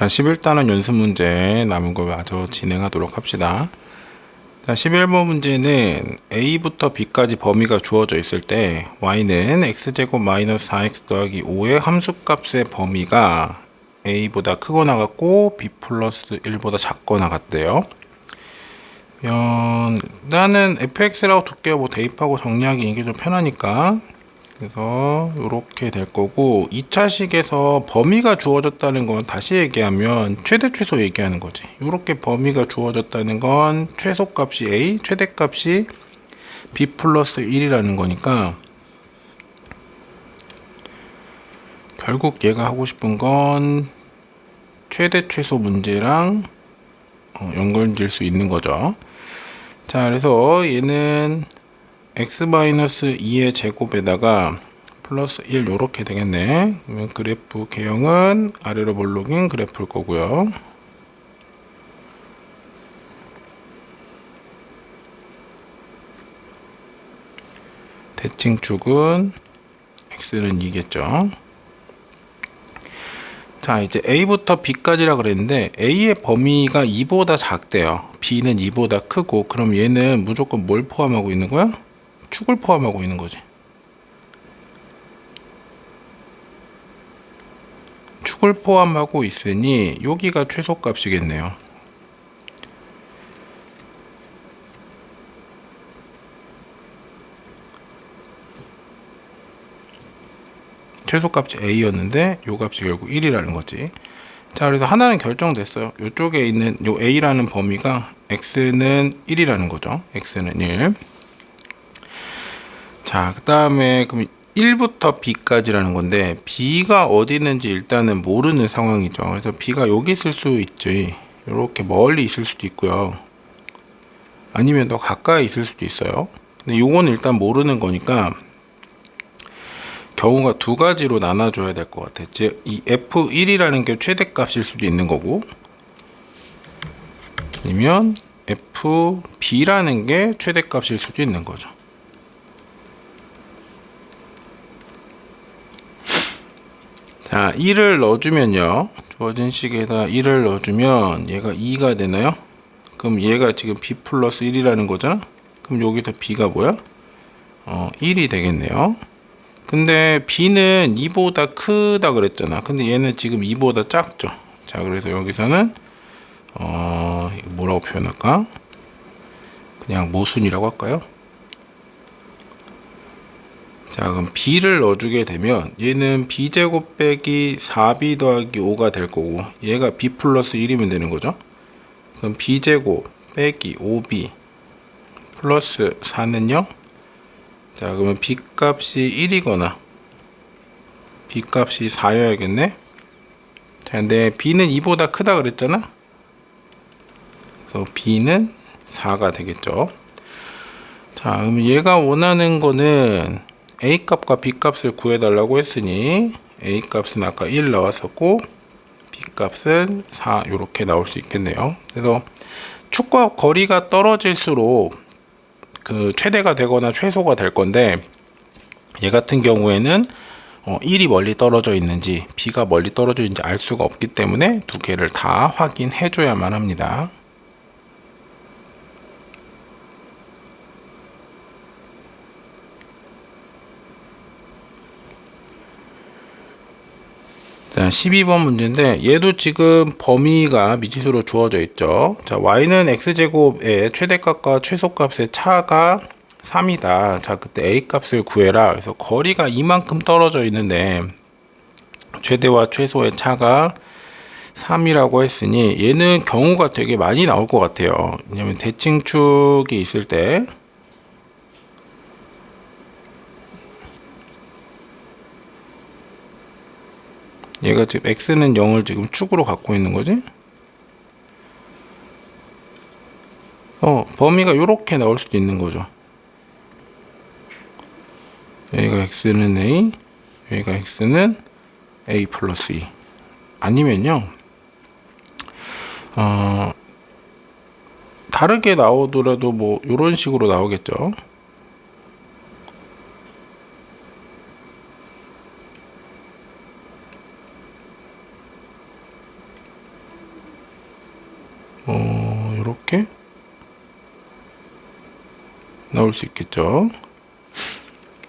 자, 11단원 연습 문제 남은 거 마저 진행하도록 합시다. 자, 11번 문제는 a부터 b까지 범위가 주어져 있을 때 y는 x제곱 마이너스 4x 더하기 5의 함수값의 범위가 a보다 크거나 같고 b 플러스 1보다 작거나 같대요. 나는 fx라고 두께와 뭐 대입하고 정리하기 이게 좀 편하니까 그래서 이렇게 될 거고, 2차식에서 범위가 주어졌다는 건 다시 얘기하면 최대 최소 얘기하는 거지. 이렇게 범위가 주어졌다는 건 최소값이 a, 최대값이 b 플러스 1이라는 거니까 결국 얘가 하고 싶은 건 최대 최소 문제랑 연결될 수 있는 거죠. 자, 그래서 얘는 x-2의 제곱에다가 플러스 1 요렇게 되겠네. 그러면 그래프 개형은 아래로 볼록인 그래프일 거고요. 대칭축은 x는 2겠죠. 자, 이제 a부터 b까지라 그랬는데 a의 범위가 2보다 작대요. b는 2보다 크고, 그럼 얘는 무조건 뭘 포함하고 있는 거야? 축을 포함하고 있는 거지. 축을 포함하고 있으니 여기가 최소값이겠네요. 최소값이 a였는데 요 값이 결국 1이라는 거지. 자, 그래서 하나는 결정됐어요. 이쪽에 있는 요 a라는 범위가 x는 1이라는 거죠. x는 1. 자, 그 다음에 그럼 1부터 b까지라는 건데 b가 어디 있는지 일단은 모르는 상황이죠. 그래서 b가 여기 있을 수 있지. 이렇게 멀리 있을 수도 있고요. 아니면 더 가까이 있을 수도 있어요. 근데 요건 일단 모르는 거니까 경우가 두 가지로 나눠줘야 될 것 같아. 즉, 이 f1이라는 게 최대값일 수도 있는 거고, 아니면 fb라는 게 최대값일 수도 있는 거죠. 자, 1을 넣어주면요, 주어진 식에다 1을 넣어주면 얘가 2가 되나요? 그럼 얘가 지금 b 플러스 1이라는 거잖아. 그럼 여기서 b가 뭐야? 1이 되겠네요. 근데 b는 2보다 크다 그랬잖아. 근데 얘는 지금 2보다 작죠. 자, 그래서 여기서는 뭐라고 표현할까? 그냥 모순이라고 할까요? 자, 그럼 b를 넣어주게 되면 얘는 b제곱 빼기 4b 더하기 5가 될 거고, 얘가 b 플러스 1이면 되는 거죠. 그럼 b제곱 빼기 5b 플러스 4는요? 자, 그러면 b 값이 1이거나 b 값이 4여야겠네. 자, 근데 b는 2보다 크다 그랬잖아. 그래서 b는 4가 되겠죠. 자, 그럼 얘가 원하는 거는 a 값과 b 값을 구해달라고 했으니 a 값은 아까 1 나왔었고 b 값은 4 이렇게 나올 수 있겠네요. 그래서 축과 거리가 떨어질수록 그 최대가 되거나 최소가 될 건데, 얘 같은 경우에는 1이 멀리 떨어져 있는지 b가 멀리 떨어져 있는지 알 수가 없기 때문에 두 개를 다 확인해 줘야만 합니다. 자, 12번 문제인데 얘도 지금 범위가 미지수로 주어져 있죠. 자, y는 x제곱의 최대값과 최소값의 차가 3이다. 자, 그때 a 값을 구해라. 그래서 거리가 이만큼 떨어져 있는데 최대와 최소의 차가 3이라고 했으니 얘는 경우가 되게 많이 나올 것 같아요. 왜냐면 대칭축이 있을 때 얘가 지금 x는 0을 지금 축으로 갖고 있는 거지. 범위가 이렇게 나올 수도 있는 거죠. 여기가 x는 a, 여기가 x는 a 플러스 2. 아니면요, 다르게 나오더라도 뭐 이런 식으로 나오겠죠. 이렇게 나올 수 있겠죠.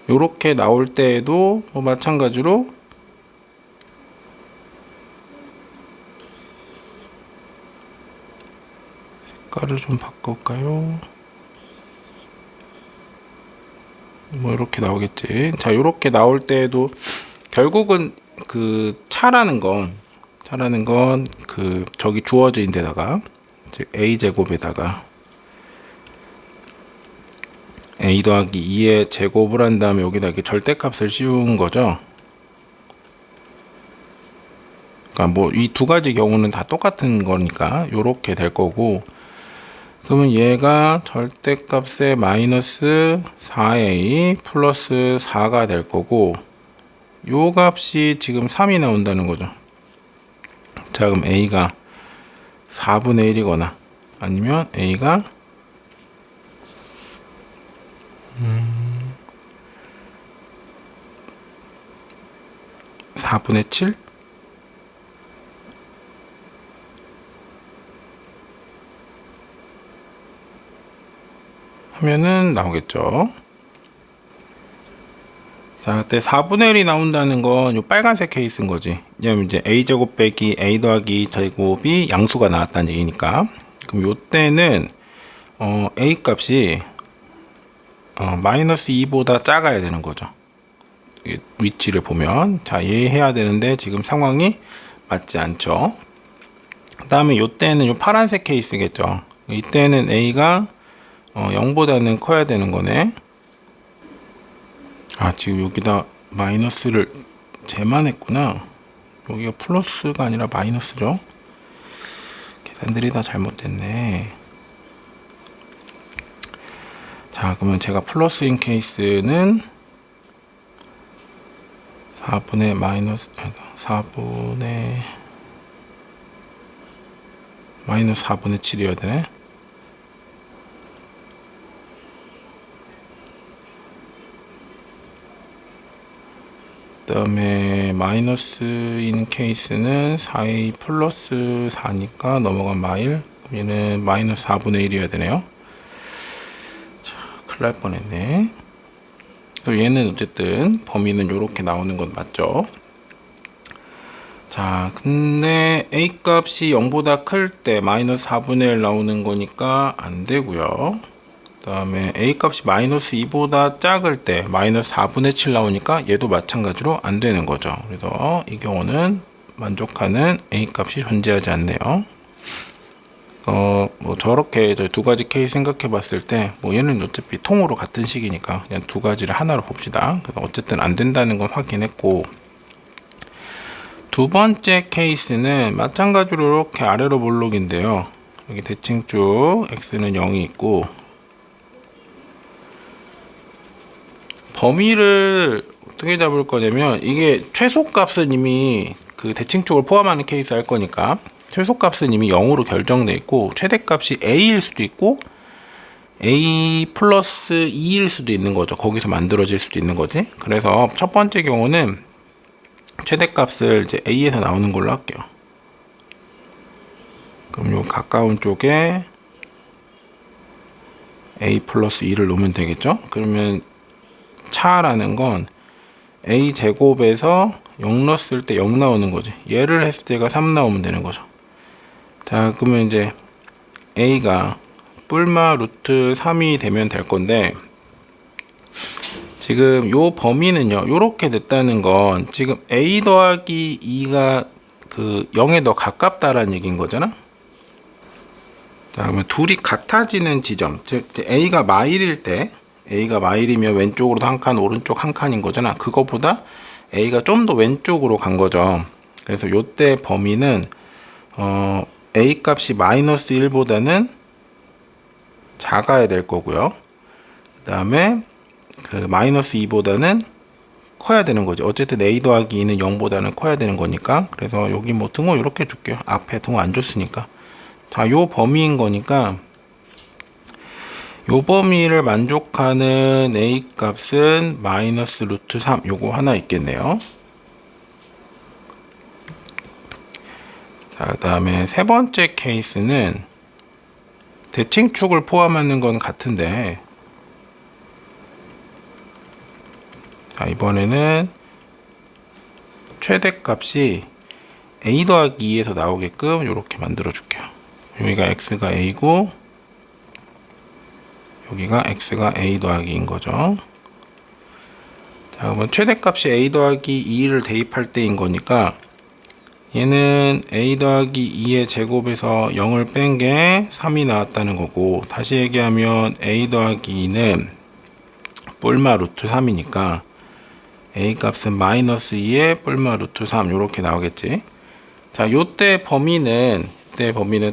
이렇게 나올 때에도 마찬가지로 색깔을 좀 바꿀까요? 이렇게 나오겠지. 자, 이렇게 나올 때에도 결국은 그 차라는 건 그 저기 주어진 데다가 a 제곱에다가 a 더하기 2의 제곱을 한 다음에 여기다 이렇게 절대값을 씌운 거죠. 그러니까 뭐 이 두 가지 경우는 다 똑같은 거니까 요렇게 될 거고, 그러면 얘가 절대값의 마이너스 4a 플러스 4가 될 거고, 요 값이 지금 3이 나온다는 거죠. 자, 그럼 a가 4분의 1이거나 아니면 a가 4분의 7 하면은 나오겠죠. 자, 그때 4분의 1이 나온다는 건 요 빨간색 케이스인 거지. 왜냐면 이제 a제곱 빼기 a 더하기 제곱이 양수가 나왔다는 얘기니까. 그럼 요 때는 a 값이 마이너스 2보다 작아야 되는 거죠. 위치를 보면, 자, 얘 해야 되는데 지금 상황이 맞지 않죠. 그 다음에 요 때는 요 파란색 케이스겠죠. 이때는 a가 0보다는 커야 되는 거네. 아, 지금 여기다 마이너스를 제만했구나. 여기가 플러스가 아니라 마이너스죠. 계산들이 다 잘못됐네. 자, 그러면 제가 플러스인 케이스는 4분의 마이너스 4분의 마이너스 4분의 7이어야 되네. 그 다음에 마이너스인 케이스는 4a 플러스 4니까 넘어간 마일, 얘는 마이너스 4분의 1이어야 되네요. 자, 큰일 날 뻔했네. 그래서 얘는 어쨌든 범위는 이렇게 나오는 건 맞죠. 자, 근데 a 값이 0보다 클 때 마이너스 4분의 1 나오는 거니까 안 되고요. 그 다음에 a 값이 마이너스 2보다 작을 때 마이너스 4분의 7 나오니까 얘도 마찬가지로 안 되는 거죠. 그래서 이 경우는 만족하는 a 값이 존재하지 않네요. 뭐 저렇게 저 두 가지 케이스 생각해 봤을 때, 뭐 얘는 어차피 통으로 같은 식이니까 그냥 두 가지를 하나로 봅시다. 그래서 어쨌든 안 된다는 건 확인했고, 두 번째 케이스는 마찬가지로 이렇게 아래로 볼록인데요. 여기 대칭 쭉 x는 0이 있고, 범위를 어떻게 잡을 거냐면, 이게 최소값은 이미 그 대칭축을 포함하는 케이스 할 거니까 최소값은 이미 0으로 결정돼 있고, 최대값이 a일 수도 있고 a 플러스 2일 수도 있는 거죠. 거기서 만들어질 수도 있는 거지. 그래서 첫 번째 경우는 최대값을 이제 a에서 나오는 걸로 할게요. 그럼 요 가까운 쪽에 a 플러스 2를 놓으면 되겠죠. 그러면 차라는 건 a 제곱에서 0 넣었을 때 0 나오는 거지. 얘를 했을 때가 3 나오면 되는 거죠. 자, 그러면 이제 a가 뿔마 루트 3이 되면 될 건데, 지금 요 범위는요, 요렇게 됐다는 건 지금 a 더하기 2가 그 0에 더 가깝다라는 얘기인 거잖아. 자, 그러면 둘이 같아지는 지점, 즉 a가 마일일 때, a가 마일이면 왼쪽으로도 한 칸, 오른쪽 한 칸인 거잖아. 그거보다 a가 좀 더 왼쪽으로 간 거죠. 그래서 요때 범위는 a 값이 마이너스 1보다는 작아야 될 거고요. 그 다음에 그 마이너스 2보다는 커야 되는 거죠. 어쨌든 a 더하기 2는 0보다는 커야 되는 거니까. 그래서 여기 뭐 등호 이렇게 줄게요. 앞에 등호 안 줬으니까. 자, 요 범위인 거니까 요 범위를 만족하는 a 값은 마이너스 루트 3, 요거 하나 있겠네요. 자, 그 다음에 세 번째 케이스는 대칭축을 포함하는 건 같은데, 자, 이번에는 최대값이 a 더하기 2에서 나오게끔 이렇게 만들어 줄게요. 여기가 x가 a고 여기가 x가 a 더하기 2인 거죠. 자, 그러면 최대값이 a 더하기 2를 대입할 때인 거니까 얘는 a 더하기 2의 제곱에서 0을 뺀 게 3이 나왔다는 거고, 다시 얘기하면 a 더하기 2는 뿔마 루트 3이니까 a 값은 마이너스 2의 뿔마 루트 3 이렇게 나오겠지. 자, 요때 범위는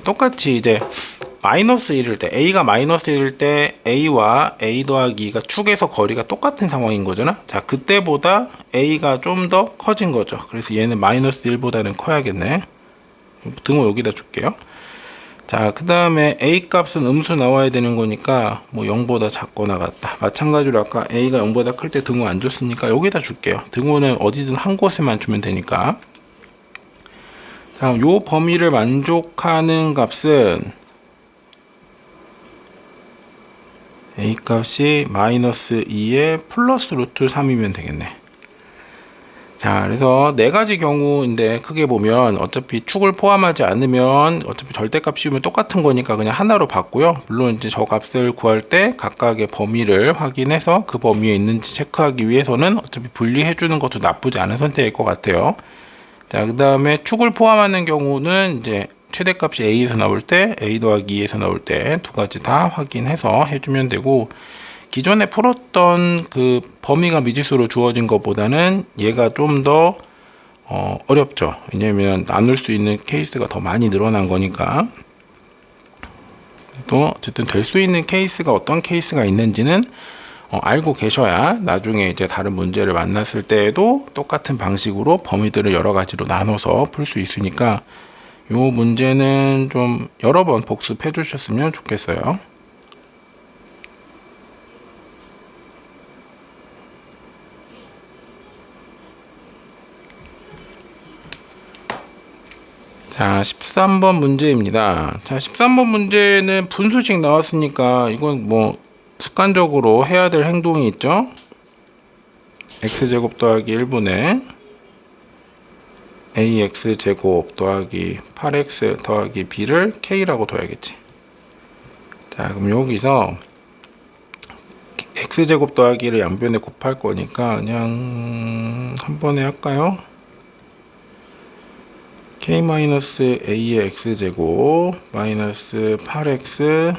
똑같이 이제 마이너스 1일 때, a가 마이너스 1일 때 a와 a 더하기 2가 축에서 거리가 똑같은 상황인 거잖아. 자, 그때보다 a가 좀 더 커진 거죠. 그래서 얘는 마이너스 1보다는 커야겠네. 등호 여기다 줄게요. 자, 그 다음에 a 값은 음수 나와야 되는 거니까 뭐 0보다 작거나 같다. 마찬가지로 아까 a가 0보다 클 때 등호 안 줬으니까 여기다 줄게요. 등호는 어디든 한 곳에만 주면 되니까. 자, 요 범위를 만족하는 값은 a 값이 마이너스 2에 플러스 루트 3이면 되겠네. 자, 그래서 네 가지 경우인데 크게 보면 어차피 축을 포함하지 않으면 어차피 절대값 씌우면 똑같은 거니까 그냥 하나로 봤고요. 물론 이제 저 값을 구할 때 각각의 범위를 확인해서 그 범위에 있는지 체크하기 위해서는 어차피 분리해 주는 것도 나쁘지 않은 선택일 것 같아요. 자, 그 다음에 축을 포함하는 경우는 이제 최대값이 a에서 나올 때, a 더하기 2에서 나올 때 두 가지 다 확인해서 해주면 되고, 기존에 풀었던 그 범위가 미지수로 주어진 것보다는 얘가 좀 더 어렵죠. 왜냐면 나눌 수 있는 케이스가 더 많이 늘어난 거니까. 또 어쨌든 될 수 있는 케이스가 어떤 케이스가 있는지는 알고 계셔야 나중에 이제 다른 문제를 만났을 때에도 똑같은 방식으로 범위들을 여러 가지로 나눠서 풀 수 있으니까 요 문제는 좀 여러 번 복습해 주셨으면 좋겠어요. 자, 13번 문제입니다. 자, 13번 문제는 분수식 나왔으니까 이건 뭐 습관적으로 해야 될 행동이 있죠. x제곱 더하기 1분의 ax제곱 더하기 8x 더하기 b를 k라고 둬야겠지. 자, 그럼 여기서 x제곱 더하기를 양변에 곱할 거니까 그냥 한 번에 할까요? k-a의 x제곱 마이너스 8x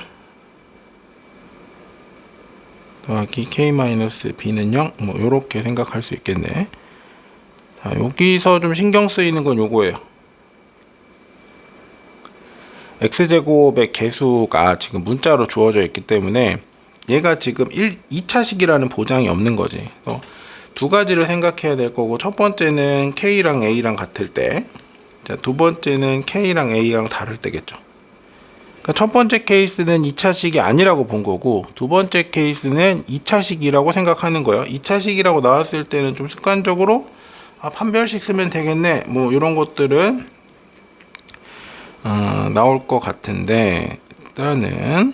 더하기 k-b는 0, 뭐 요렇게 생각할 수 있겠네. 자, 여기서 좀 신경 쓰이는 건 요거예요. x제곱의 개수가 지금 문자로 주어져 있기 때문에 얘가 지금 2차식이라는 보장이 없는 거지. 두 가지를 생각해야 될 거고, 첫 번째는 k랑 a랑 같을 때, 자, 두 번째는 k랑 a랑 다를 때겠죠. 그러니까 첫 번째 케이스는 2차식이 아니라고 본 거고, 두 번째 케이스는 2차식이라고 생각하는 거예요. 2차식이라고 나왔을 때는 좀 습관적으로 판별식 쓰면 되겠네, 뭐 이런 것들은 나올 것 같은데, 일단은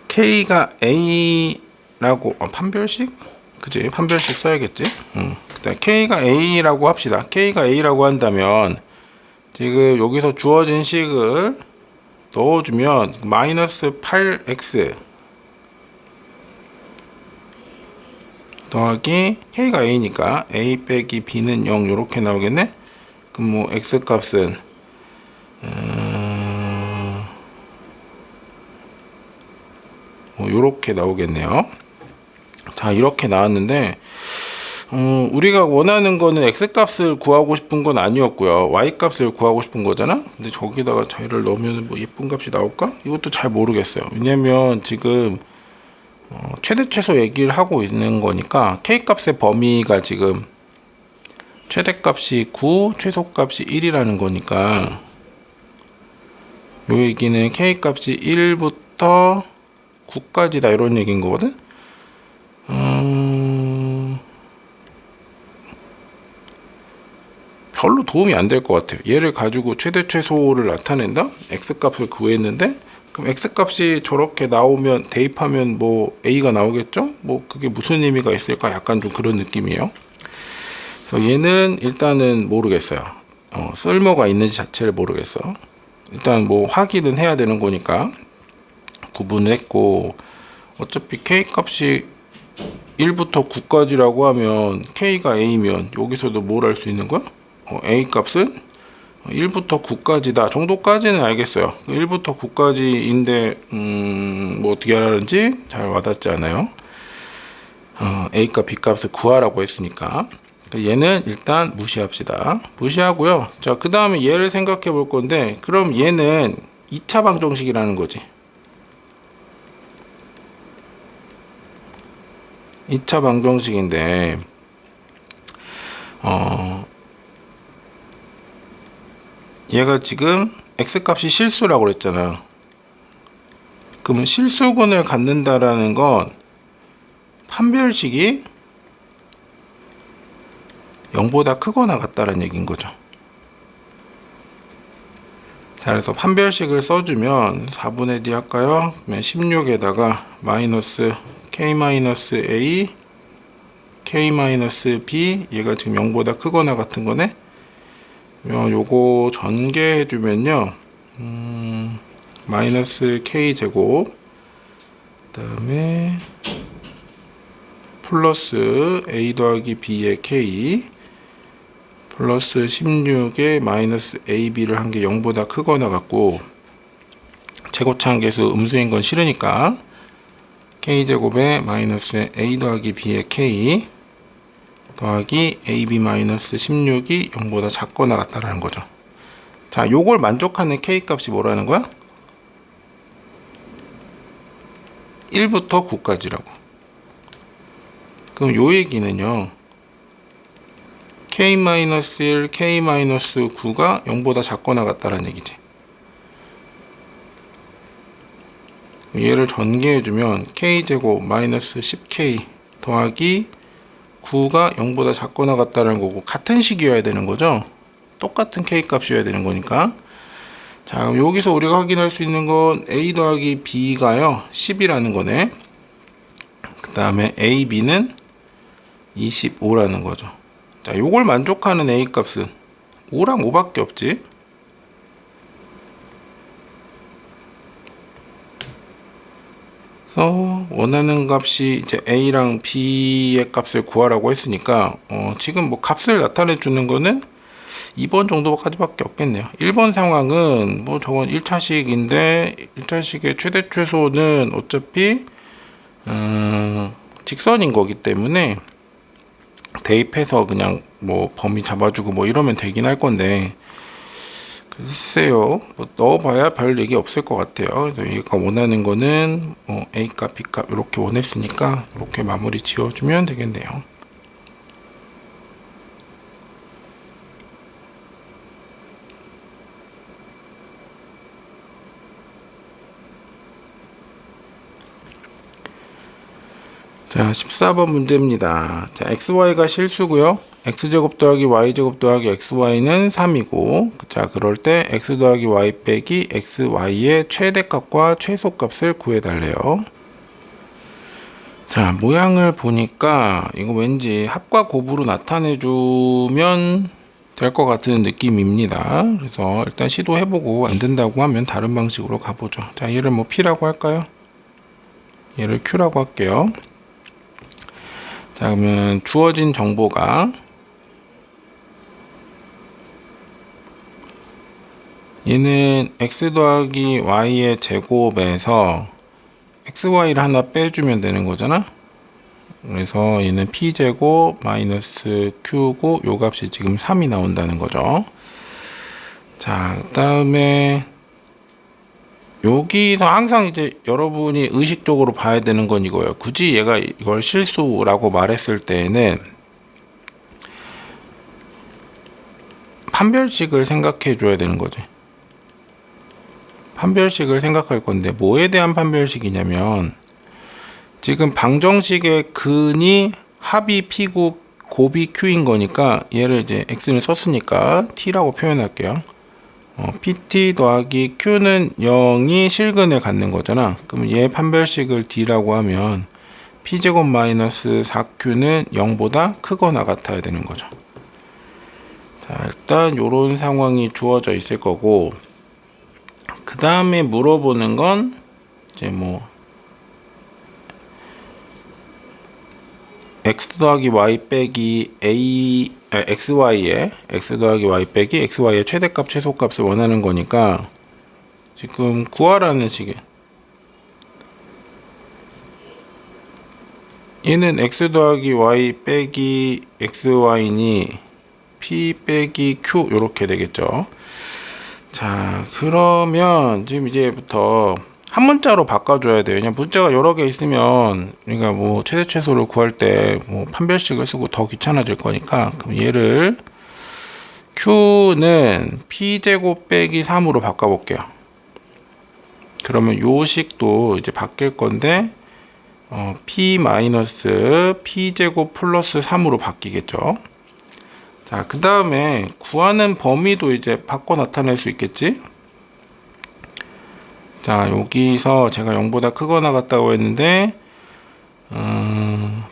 k가 a라고 판별식? 그치, 판별식 써야겠지. 그다음 k가 a라고 합시다. k가 a라고 한다면 지금 여기서 주어진 식을 넣어주면 마이너스 8x 더하기 k가 a니까 a 빼기 b는 0 이렇게 나오겠네. 그럼 뭐 x 값은 뭐 이렇게 나오겠네요. 자, 이렇게 나왔는데 우리가 원하는 거는 x 값을 구하고 싶은 건 아니었고요. y 값을 구하고 싶은 거잖아. 근데 저기다가 저희를 넣으면 뭐 예쁜 값이 나올까? 이것도 잘 모르겠어요. 왜냐면 지금 최대 최소 얘기를 하고 있는 거니까 k 값의 범위가 지금 최대 값이 9, 최소 값이 1이라는 거니까 요 얘기는 k 값이 1부터 9까지다 이런 얘기인 거거든. 별로 도움이 안 될 것 같아요. 얘를 가지고 최대 최소를 나타낸다? x 값을 구했는데 그럼 x값이 저렇게 나오면 대입하면 뭐 a가 나오겠죠? 뭐 그게 무슨 의미가 있을까? 약간 좀 그런 느낌이에요. 그래서 얘는 일단은 모르겠어요. 쓸모가 있는지 자체를 모르겠어. 일단 뭐 확인은 해야 되는 거니까 구분을 했고, 어차피 k 값이 1부터 9까지라고 하면 k가 a면 여기서도 뭘 할 수 있는 거야? a 값은 1부터 9까지다 정도까지는 알겠어요. 1부터 9까지인데 뭐 어떻게 하라는지 잘 와닿지 않아요. a 값 b 값을 구하라고 했으니까 얘는 일단 무시합시다. 무시하고요. 자, 그 다음에 얘를 생각해 볼 건데, 그럼 얘는 2차 방정식이라는 거지. 2차 방정식인데 얘가 지금 x값이 실수라고 그랬잖아. 그러면 실수근을 갖는다라는 건 판별식이 0보다 크거나 같다는 얘기인 거죠. 자, 그래서 판별식을 써주면 4분의 d 할까요? 그러면 16에다가 마이너스 k-a k-b, 얘가 지금 0보다 크거나 같은 거네. 요거 전개해 주면요, 마이너스 k제곱, 그 다음에 플러스 a 더하기 b의 k 플러스 16에 마이너스 ab를 한 게 0보다 크거나 같고, 제곱차항계수 음수인 건 싫으니까 k제곱에 마이너스 a 더하기 b의 k 더하기 ab 마이너스 16이 0보다 작거나 같다라는 거죠. 자, 요걸 만족하는 k 값이 뭐라는 거야? 1부터 9까지라고. 그럼 요 얘기는요, k-1, k-9가 0보다 작거나 같다라는 얘기지. 얘를 전개해주면 k제곱 마이너스 10k 더하기 9가 0보다 작거나 같다는 거고, 같은 식이어야 되는 거죠. 똑같은 k 값이어야 되는 거니까. 자, 그럼 여기서 우리가 확인할 수 있는 건 a 더하기 b가요 10이라는 거네. 그 다음에 a, b는 25라는 거죠. 자, 요걸 만족하는 a 값은 5랑 5밖에 없지. 그래서 원하는 값이 이제 a랑 b의 값을 구하라고 했으니까 지금 뭐 값을 나타내 주는 거는 2번 정도까지밖에 없겠네요. 1번 상황은 뭐 저건 1차식인데 1차식의 최대 최소는 어차피 직선인 거기 때문에 대입해서 그냥 뭐 범위 잡아주고 뭐 이러면 되긴 할 건데, 글쎄요, 뭐 넣어봐야 별 얘기 없을 것 같아요. 그래서 얘가 원하는 거는 a 값, b 값 이렇게 원했으니까 이렇게 마무리 지어주면 되겠네요. 자, 14번 문제입니다. 자, xy가 실수고요. x제곱 더하기 y제곱 더하기 xy는 3이고, 자, 그럴 때 x 더하기 y 빼기 xy의 최대값과 최소값을 구해달래요. 자, 모양을 보니까 이거 왠지 합과 곱으로 나타내주면 될 것 같은 느낌입니다. 그래서 일단 시도해보고 안 된다고 하면 다른 방식으로 가보죠. 자, 얘를 뭐 p라고 할까요? 얘를 q라고 할게요. 자, 그러면 주어진 정보가 얘는 x 더하기 y의 제곱에서 xy를 하나 빼주면 되는 거잖아. 그래서 얘는 p제곱 마이너스 q고 요 값이 지금 3이 나온다는 거죠. 자, 그 다음에 여기서 항상 이제 여러분이 의식적으로 봐야 되는 건 이거예요. 굳이 얘가 이걸 실수라고 말했을 때에는 판별식을 생각해 줘야 되는 거지. 판별식을 생각할 건데 뭐에 대한 판별식이냐면, 지금 방정식의 근이 합이 p고 곱이 q인 거니까 얘를 이제 x를 썼으니까 t라고 표현할게요. PT 더하기 Q는 0이 실근을 갖는 거잖아. 그럼 얘 판별식을 D라고 하면 P제곱 마이너스 4Q는 0보다 크거나 같아야 되는 거죠. 자, 일단 요런 상황이 주어져 있을 거고, 그 다음에 물어보는 건 이제 뭐 x 더하기 y 빼기 xy에 x 더하기 y 빼기 xy의 최대값 최소값을 원하는 거니까 지금 구하라는 식의, 얘는 x 더하기 y 빼기 xy니 p 빼기 q 이렇게 되겠죠. 자, 그러면 지금 이제부터 한 문자로 바꿔줘야 돼요. 그냥 문자가 여러 개 있으면, 그러니까 뭐 최대 최소를 구할 때 뭐 판별식을 쓰고 더 귀찮아질 거니까, 그럼 얘를 q는 p제곱 빼기 3으로 바꿔볼게요. 그러면 요 식도 이제 바뀔 건데, p 마이너스 p제곱 플러스 3으로 바뀌겠죠. 자, 그 다음에 구하는 범위도 이제 바꿔 나타낼 수 있겠지. 자, 여기서 제가 0보다 크거나 같다고 했는데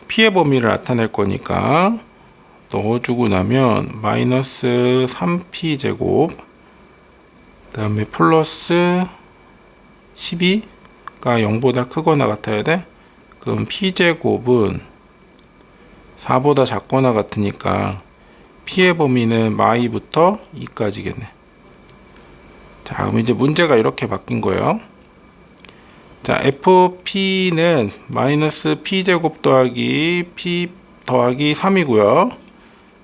p의 범위를 나타낼 거니까 넣어주고 나면 마이너스 3p 제곱 그 다음에 플러스 12가 0보다 크거나 같아야 돼. 그럼 p 제곱은 4보다 작거나 같으니까 p의 범위는 마이부터 2까지겠네. 자, 그럼 이제 문제가 이렇게 바뀐 거예요. 자, fp는 마이너스 p제곱 더하기 p 더하기 3이고요.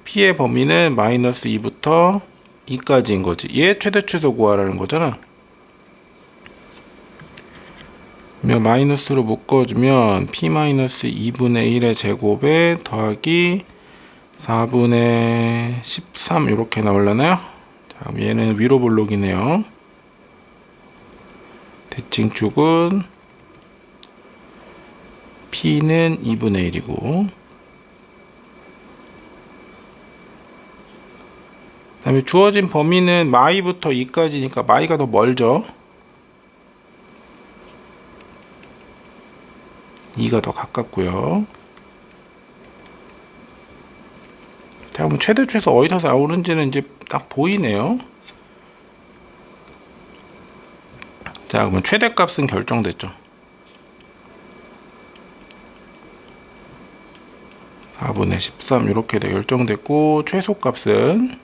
p의 범위는 마이너스 2부터 2까지인 거지. 얘 최대 최소 구하라는 거잖아. 그러면 마이너스로 묶어주면 p 마이너스 2분의 1의 제곱에 더하기 4분의 13 이렇게 나오려나요? 자, 그럼 얘는 위로 볼록이네요. 대칭축은 p는 2분의 1이고, 그 다음에 주어진 범위는 마이부터 2까지니까 마이가 더 멀죠. 2가 더 가깝고요. 자, 그럼 최대 최소 어디서 나오는지는 이제 딱 보이네요. 자, 그러면 최대값은 결정됐죠. 4분의 13 이렇게 결정됐고, 최소값은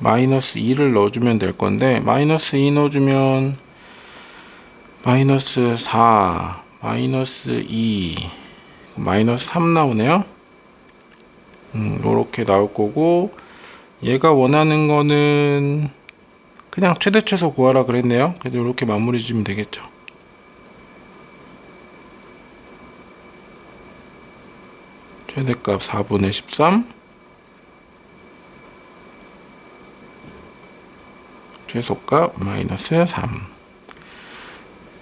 마이너스 2를 넣어주면 될 건데, 마이너스 2 넣어주면 마이너스 4, 마이너스 2, 마이너스 3 나오네요. 요렇게 나올 거고, 얘가 원하는 거는 그냥 최대 최소 구하라 그랬네요. 그래도 이렇게 마무리 지으면 되겠죠. 최대값 4분의 13, 최소값 마이너스 3.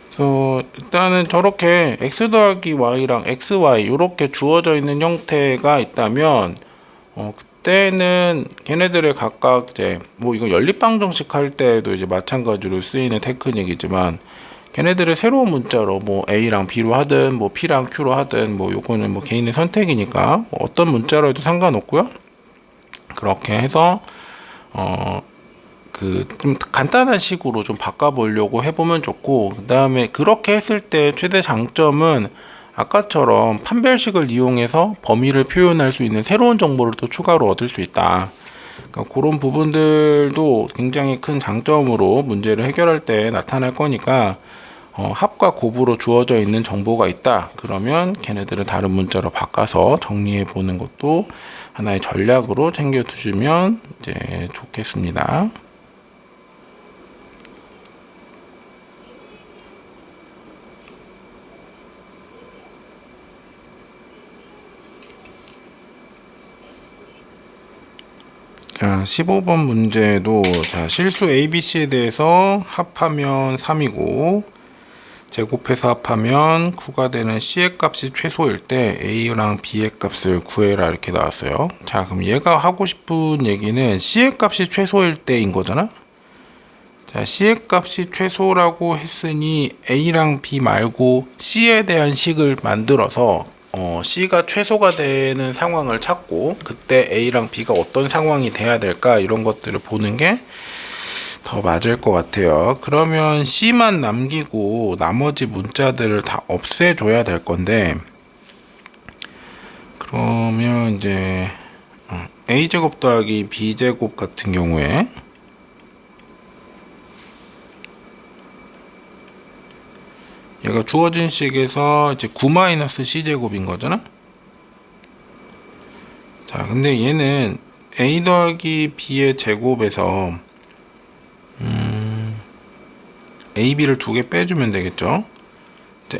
그래서 일단은 저렇게 x 더하기 y랑 xy 이렇게 주어져 있는 형태가 있다면 그때는 걔네들의 각각 이제 뭐 이거 연립방정식 할 때도 이제 마찬가지로 쓰이는 테크닉이지만, 걔네들을 새로운 문자로 뭐 a랑 b로 하든 뭐 p랑 q로 하든 뭐 요거는 뭐 개인의 선택이니까 뭐 어떤 문자로 해도 상관없고요. 그렇게 해서 그 좀 간단한 식으로 좀 바꿔보려고 해보면 좋고, 그 다음에 그렇게 했을 때 최대 장점은 아까처럼 판별식을 이용해서 범위를 표현할 수 있는 새로운 정보를 또 추가로 얻을 수 있다. 그러니까 그런 부분들도 굉장히 큰 장점으로 문제를 해결할 때 나타날 거니까, 합과 곱으로 주어져 있는 정보가 있다 그러면 걔네들을 다른 문자로 바꿔서 정리해 보는 것도 하나의 전략으로 챙겨 두시면 이제 좋겠습니다. 자, 15번 문제도 자, 실수 ABC에 대해서 합하면 3이고, 제곱해서 합하면 9가 되는 C의 값이 최소일 때 A랑 B의 값을 구해라 이렇게 나왔어요. 자, 그럼 얘가 하고 싶은 얘기는 C의 값이 최소일 때인 거잖아. 자, C의 값이 최소라고 했으니 A랑 B 말고 C에 대한 식을 만들어서 C가 최소가 되는 상황을 찾고 그때 A랑 B가 어떤 상황이 돼야 될까 이런 것들을 보는 게 더 맞을 것 같아요. 그러면 C만 남기고 나머지 문자들을 다 없애줘야 될 건데 그러면 이제 A제곱 더하기 B제곱 같은 경우에 얘가 주어진 식에서 이제 9-C제곱인 거잖아. 자, 근데 얘는 A 더하기 B의 제곱에서 A, B를 두 개 빼주면 되겠죠.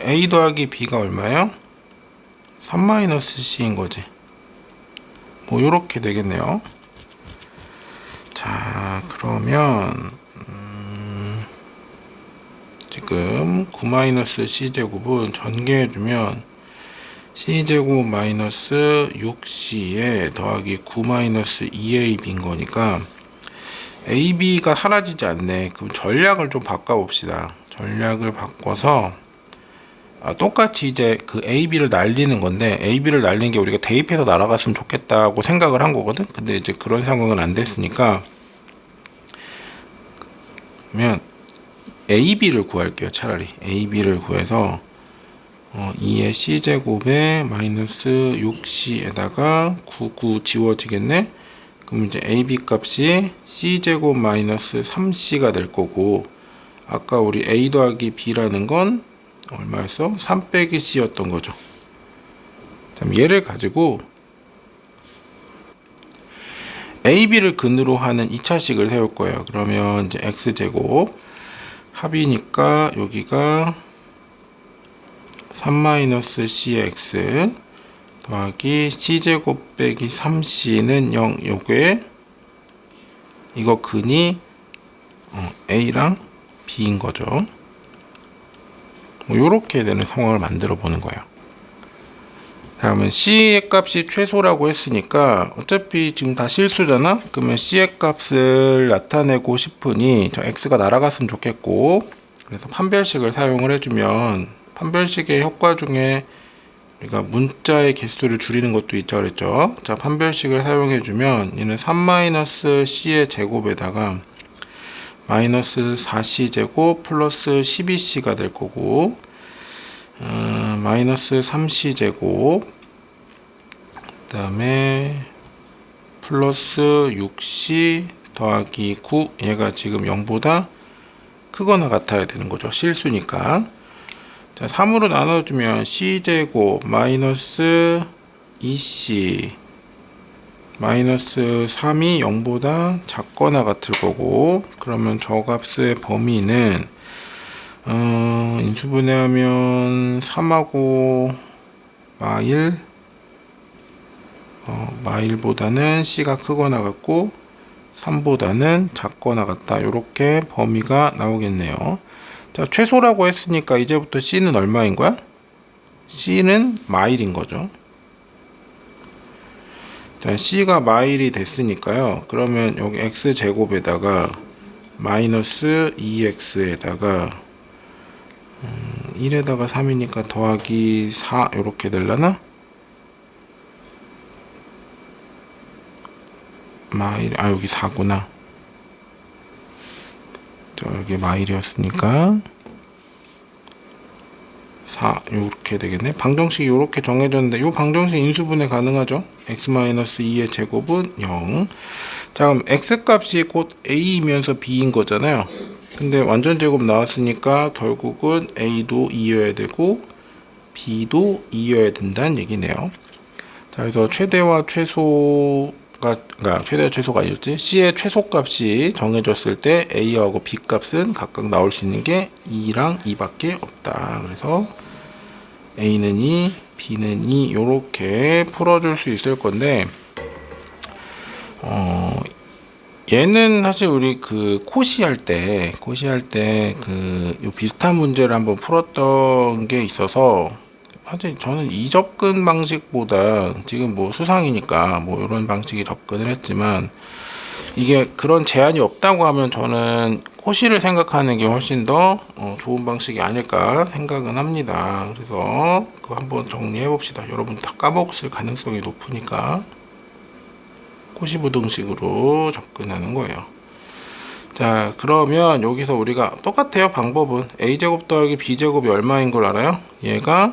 A 더하기 B가 얼마예요? 3-C인 거지. 뭐 요렇게 되겠네요. 자, 그러면 지금 9-C제곱은 전개해주면 C제곱 마이너스 6C에 더하기 9-2AB인 거니까 AB가 사라지지 않네. 그럼 전략을 좀 바꿔봅시다. 전략을 바꿔서 똑같이 이제 그 AB를 날리는 건데 AB를 날리는 게 우리가 대입해서 날아갔으면 좋겠다고 생각을 한 거거든. 근데 이제 그런 상황은 안 됐으니까 그러면 AB를 구할게요. 차라리 AB를 구해서 2의 C제곱에 마이너스 6C에다가 9 지워지겠네. 그럼 이제 AB 값이 C제곱 마이너스 3C가 될 거고 아까 우리 A 더하기 B라는 건 얼마였어? 3 빼기 C였던 거죠. 그럼 얘를 가지고 AB를 근으로 하는 2차식을 세울 거예요. 그러면 이제 X제곱 합이니까 여기가 3-CX 더하기 C제곱 빼기 3C는 0. 요게 이거 근이 A랑 B인 거죠. 뭐 요렇게 되는 상황을 만들어 보는 거예요. 다음은 C의 값이 최소라고 했으니까 어차피 지금 다 실수잖아. 그러면 C의 값을 나타내고 싶으니 저 X가 날아갔으면 좋겠고 그래서 판별식을 사용을 해주면 판별식의 효과 중에 우리가 문자의 개수를 줄이는 것도 있죠 그랬죠. 자, 판별식을 사용해주면 얘는 3-C의 제곱에다가 마이너스 4C 제곱 플러스 12C가 될 거고 마이너스 3C 제곱 그 다음에 플러스 6C 더하기 9 얘가 지금 0보다 크거나 같아야 되는 거죠. 실수니까. 자, 3으로 나눠주면 C제곱 마이너스 2C 마이너스 3이 0보다 작거나 같을 거고 그러면 저 값의 범위는 인수분해하면 3하고 마일 마일보다는 C가 크거나 같고 3보다는 작거나 같다. 이렇게 범위가 나오겠네요. 자, 최소라고 했으니까 이제부터 C는 얼마인 거야? C는 마일인 거죠. 자, C가 마일이 됐으니까요. 그러면 여기 X제곱에다가 마이너스 2X에다가 1에다가 3이니까 더하기 4 이렇게 되려나? 마일, 여기 4구나. 여기 마일이었으니까 4 이렇게 되겠네. 방정식이 이렇게 정해졌는데 이 방정식 인수분해 가능하죠. x-2의 제곱은 0. 자, 그럼 x값이 곧 a이면서 b인 거잖아요. 근데 완전 제곱 나왔으니까 결국은 a도 2여야 되고 b도 2여야 된다는 얘기네요. 자, 그래서 최대와 최소가 그러니까 최대 최소가 아니었지. C의 최소값이 정해졌을 때 A하고 B 값은 각각 나올 수 있는 게 2랑 2밖에 없다. 그래서 A는 2, B는 2 이렇게 풀어줄 수 있을 건데 얘는 사실 우리 그 코시할 때 요 비슷한 문제를 한번 풀었던 게 있어서 사실 저는 이 접근 방식보다 지금 뭐 수상이니까 뭐 이런 방식이 접근을 했지만 이게 그런 제한이 없다고 하면 저는 코시를 생각하는 게 훨씬 더 좋은 방식이 아닐까 생각은 합니다. 그래서 그거 한번 정리해 봅시다. 여러분 다 까먹었을 가능성이 높으니까 코시 부등식으로 접근하는 거예요. 자, 그러면 여기서 우리가 똑같아요. 방법은 a제곱 더하기 b제곱이 얼마인 걸 알아요? 얘가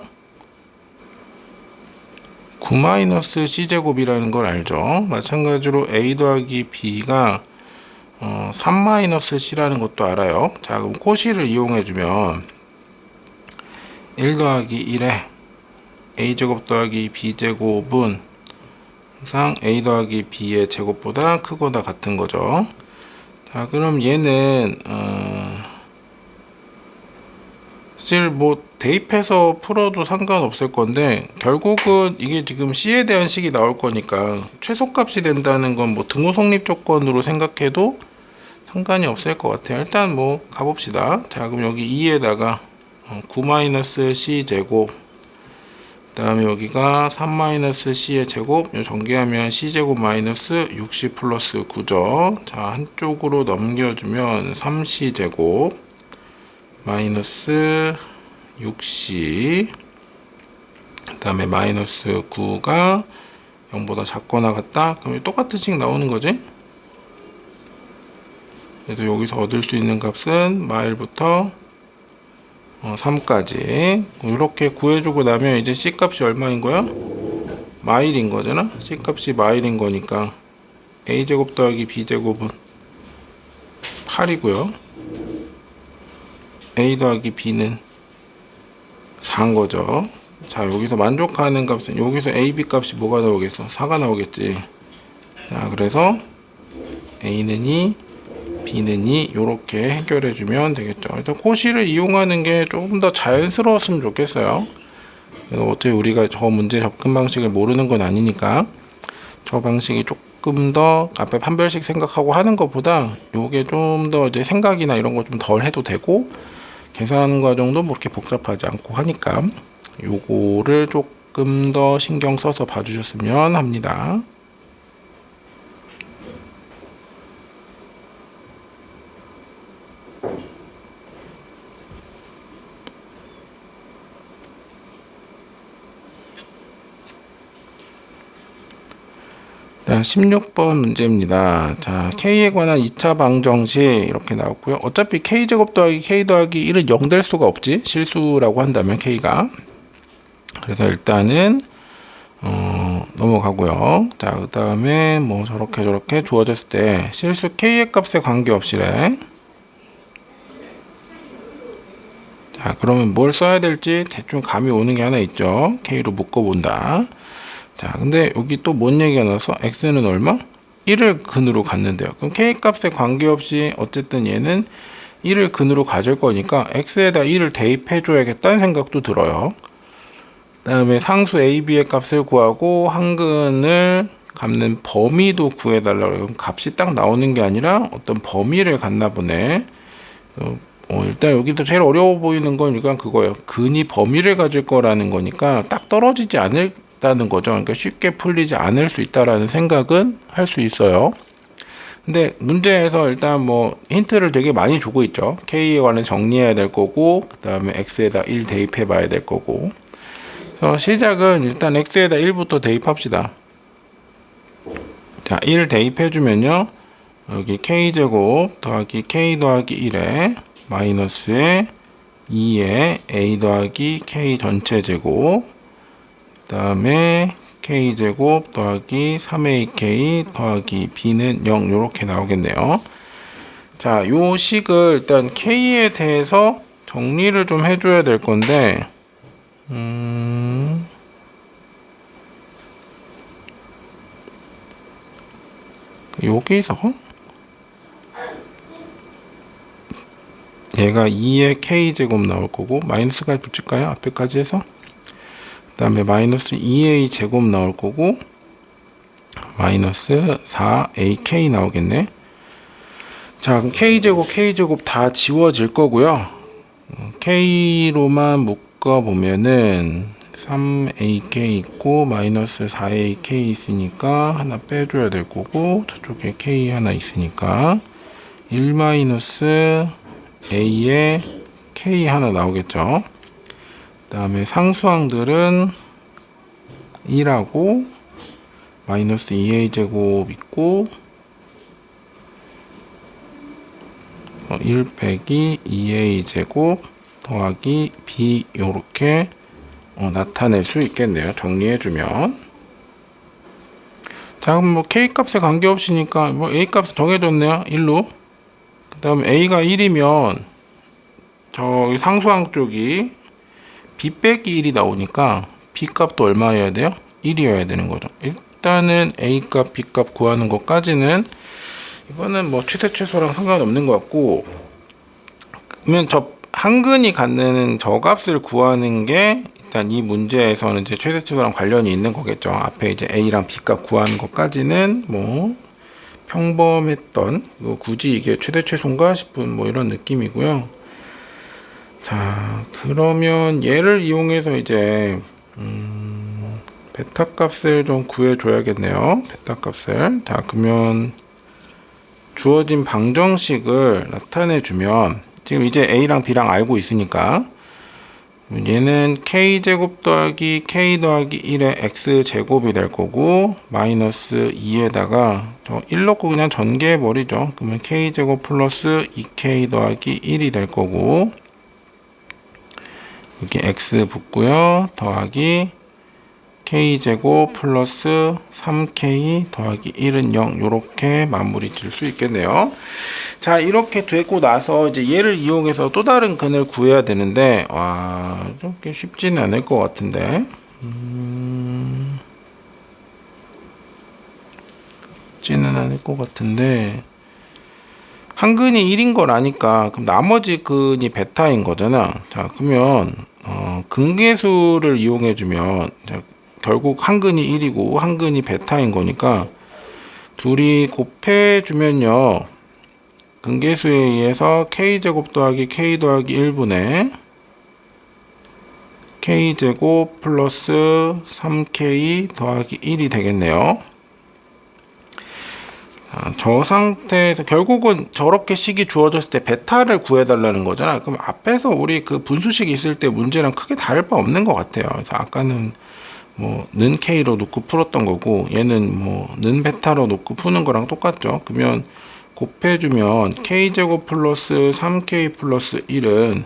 9-c제곱이라는 걸 알죠. 마찬가지로 a 더하기 b가 3-c라는 것도 알아요. 자, 그럼 코시를 이용해주면 1 더하기 1에 a제곱 더하기 b제곱은 항상 a 더하기 b의 제곱보다 크거나 같은 거죠. 자, 그럼 얘는 사실 뭐 대입해서 풀어도 상관없을 건데 결국은 이게 지금 c에 대한 식이 나올 거니까 최소값이 된다는 건 뭐 등호 성립 조건으로 생각해도 상관이 없을 것 같아요. 일단 뭐 가봅시다. 자, 그럼 여기 2에다가 9-c 제곱, 그 다음에 여기가 3-c의 제곱, 전개하면 c제곱 마이너스 60 플러스 9죠. 자, 한쪽으로 넘겨주면 3c 제곱 마이너스 6c, 그 다음에 마이너스 9가 0보다 작거나 같다. 그럼 똑같은 식 나오는 거지. 그래서 여기서 얻을 수 있는 값은 마일부터 3까지 이렇게 구해주고 나면 이제 c 값이 얼마인 거야? 마일인 거잖아. c 값이 마일인 거니까 a 제곱 더하기 b 제곱은 8이고요. a 더하기 b는 4인 거죠. 자, 여기서 만족하는 값은 여기서 a, b 값이 뭐가 나오겠어? 4가 나오겠지. 자, 그래서 a는 2, b는 2 이렇게 해결해 주면 되겠죠. 일단 코시를 이용하는 게 조금 더 자연스러웠으면 좋겠어요. 어차피 우리가 저 문제 접근 방식을 모르는 건 아니니까 저 방식이 조금 더 앞에 판별식 생각하고 하는 것보다 요게 좀 더 이제 생각이나 이런 거 좀 덜 해도 되고 계산 과정도 뭐 그렇게 복잡하지 않고 하니까 요거를 조금 더 신경 써서 봐주셨으면 합니다. 자, 16번 문제입니다. 자, K에 관한 2차 방정식 이렇게 나왔고요. 어차피 K제곱 더하기 K 더하기 1은 0 될 수가 없지. 실수라고 한다면 K가. 그래서 일단은 넘어가고요. 자, 그 다음에 뭐 저렇게 주어졌을 때 실수 K의 값에 관계없이래. 자, 그러면 뭘 써야 될지 대충 감이 오는 게 하나 있죠. K로 묶어본다. 자, 근데 여기 또 뭔 얘기가 나서 x는 얼마? 1을 근으로 갖는데요. 그럼 k 값에 관계없이 어쨌든 얘는 1을 근으로 가질 거니까 x에다 1을 대입해 줘야겠다는 생각도 들어요. 그 다음에 상수 a, b의 값을 구하고 한근을 갚는 범위도 구해달라고 해요. 그럼 값이 딱 나오는 게 아니라 어떤 범위를 갖나 보네. 일단 여기서 제일 어려워 보이는 건 일단 그거예요. 근이 범위를 가질 거라는 거니까 딱 떨어지지 않다는 거죠. 그러니까 쉽게 풀리지 않을 수 있다라는 생각은 할 수 있어요. 근데 문제에서 일단 뭐 힌트를 되게 많이 주고 있죠. K에 관해 정리해야 될 거고, 그 다음에 X에다 1 대입해 봐야 될 거고. 그래서 시작은 일단 X에다 1부터 대입합시다. 자, 1 대입해 주면요. 여기 K제곱 더하기 K 더하기 1에 마이너스에 2에 A 더하기 K 전체 제곱, 그 다음에 K제곱 더하기 3AK 더하기 B는 0 이렇게 나오겠네요. 자, 요 식을 일단 K에 대해서 정리를 좀 해줘야 될 건데 여기서 얘가 2의 K제곱 나올 거고 마이너스까지 붙일까요? 앞에까지 해서 그 다음에 마이너스 2A 제곱 나올 거고 마이너스 4AK 나오겠네. 자, 그럼 k제곱 다 지워질 거고요. k로만 묶어 보면은 3ak 있고 마이너스 4ak 있으니까 하나 빼줘야 될 거고, 저쪽에 k 하나 있으니까 1 마이너스 a에 k 하나 나오겠죠. 그 다음에 상수항들은 1하고 마이너스 2a 제곱 있고 1 빼기 2a 제곱 더하기 b, 요렇게 나타낼 수 있겠네요. 정리해주면. 자, 그럼 뭐 k 값에 관계없으니까 뭐 a 값 정해졌네요. 1로. 그 다음에 a가 1이면 저 상수항 쪽이 b 빼기 1이 나오니까 b 값도 얼마여야 돼요? 1이어야 되는 거죠. 일단은 a 값, b 값 구하는 것까지는 이거는 뭐 최대 최소랑 상관없는 것 같고, 그러면 저 한근이 갖는 저 값을 구하는 게 일단 이 문제에서는 이제 최대 최소랑 관련이 있는 거겠죠. 앞에 이제 a랑 b 값 구하는 것까지는 뭐 평범했던, 굳이 이게 최대 최소인가 싶은 뭐 이런 느낌이고요. 자, 그러면 얘를 이용해서 이제 베타 값을 좀 구해줘야겠네요. 베타 값을. 자, 그러면 주어진 방정식을 나타내주면, 지금 이제 a랑 b랑 알고 있으니까 얘는 k제곱 더하기 k 더하기 1의 x제곱이 될 거고, 마이너스 2에다가 저 1 넣고 그냥 전개해 버리죠. 그러면 k제곱 플러스 2k 더하기 1이 될 거고, 여기 x 붙고요. 더하기 k제곱 플러스 3k 더하기 1은 0, 요렇게 마무리 질 수 있겠네요. 자, 이렇게 되고 나서 이제 얘를 이용해서 또 다른 근을 구해야 되는데, 와, 이렇게 쉽지는 않을 것 같은데. 쉽지는 않을 것 같은데, 한 근이 1인 걸 아니까 그럼 나머지 근이 베타인 거잖아. 자, 그러면 근계수를 이용해 주면 결국 한 근이 1이고 한 근이 베타인 거니까 둘이 곱해 주면요, 근계수에 의해서 k제곱 더하기 k 더하기 1분의 k제곱 플러스 3k 더하기 1이 되겠네요. 저 상태에서 결국은 저렇게 식이 주어졌을 때 베타를 구해달라는 거잖아. 그럼 앞에서 우리 그 분수식이 있을 때 문제랑 크게 다를 바 없는 것 같아요. 그래서 아까는 뭐 는 k로 놓고 풀었던 거고, 얘는 뭐 는 베타로 놓고 푸는 거랑 똑같죠. 그러면 곱해주면 k제곱 플러스 3k 플러스 1은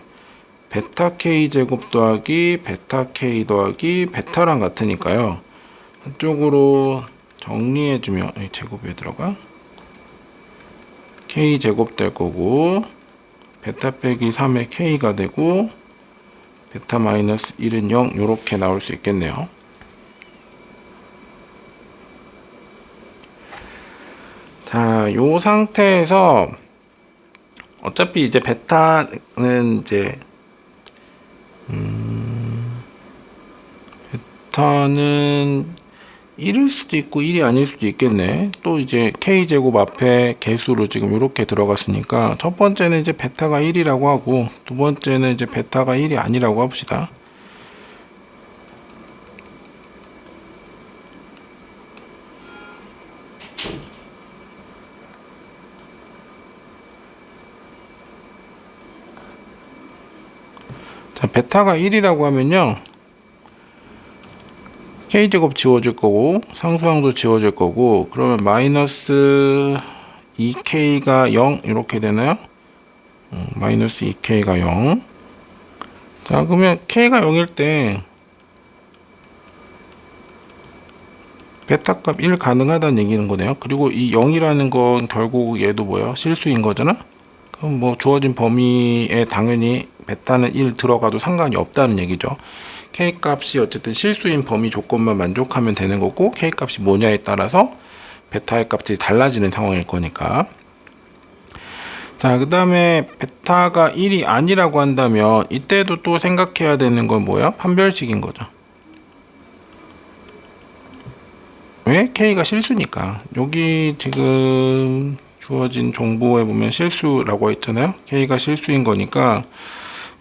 베타 k제곱 더하기 베타 k 더하기 베타랑 같으니까요. 한쪽으로 정리해주면, 제곱에 들어가 k제곱 될 거고, 베타 빼기 3의 k가 되고, 베타 마이너스 1은 0, 요렇게 나올 수 있겠네요. 자, 요 상태에서 어차피 이제 베타는 이제 베타는 1일 수도 있고 1이 아닐 수도 있겠네. 또 이제 k제곱 앞에 개수로 지금 이렇게 들어갔으니까 첫 번째는 이제 베타가 1이라고 하고, 두 번째는 이제 베타가 1이 아니라고 합시다. 자, 베타가 1이라고 하면요, k제곱 지워질 거고 상수항도 지워질 거고, 그러면 마이너스 2k가 0 이렇게 되나요? 마이너스 2k가 0. 자, 그러면 k가 0일 때 베타 값 1 가능하다는 얘기는 거네요. 그리고 이 0이라는 건 결국 얘도 뭐야? 실수인 거잖아? 그럼 뭐 주어진 범위에 당연히 베타는 1 들어가도 상관이 없다는 얘기죠. k 값이 어쨌든 실수인 범위 조건만 만족하면 되는 거고, k 값이 뭐냐에 따라서 베타의 값이 달라지는 상황일 거니까. 자, 그 다음에 베타가 1이 아니라고 한다면 이때도 또 생각해야 되는 건 뭐야? 판별식인 거죠. 왜? k가 실수니까. 여기 지금 주어진 정보에 보면 실수라고 했잖아요. K가 실수인 거니까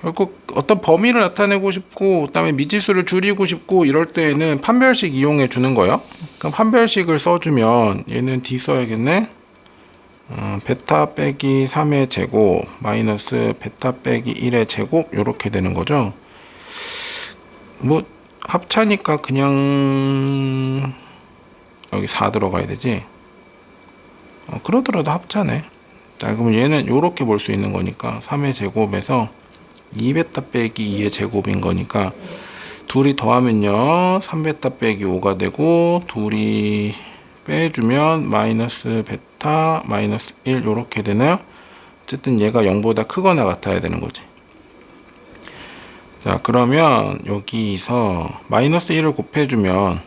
결국 어떤 범위를 나타내고 싶고 그다음에 미지수를 줄이고 싶고 이럴 때에는 판별식 이용해 주는 거예요. 그럼 판별식을 써주면 얘는 D 써야겠네. 베타 빼기 3의 제곱 마이너스 베타 빼기 1의 제곱 요렇게 되는 거죠. 뭐 합차니까 그냥 여기 4 들어가야 되지. 그러더라도 합차네. 자, 그럼 얘는 요렇게 볼 수 있는 거니까 3의 제곱에서 2베타 빼기 2의 제곱인 거니까 둘이 더하면요 3베타 빼기 5가 되고 둘이 빼주면 마이너스 베타 마이너스 1 요렇게 되나요? 어쨌든 얘가 0보다 크거나 같아야 되는 거지. 자, 그러면 여기서 마이너스 1을 곱해주면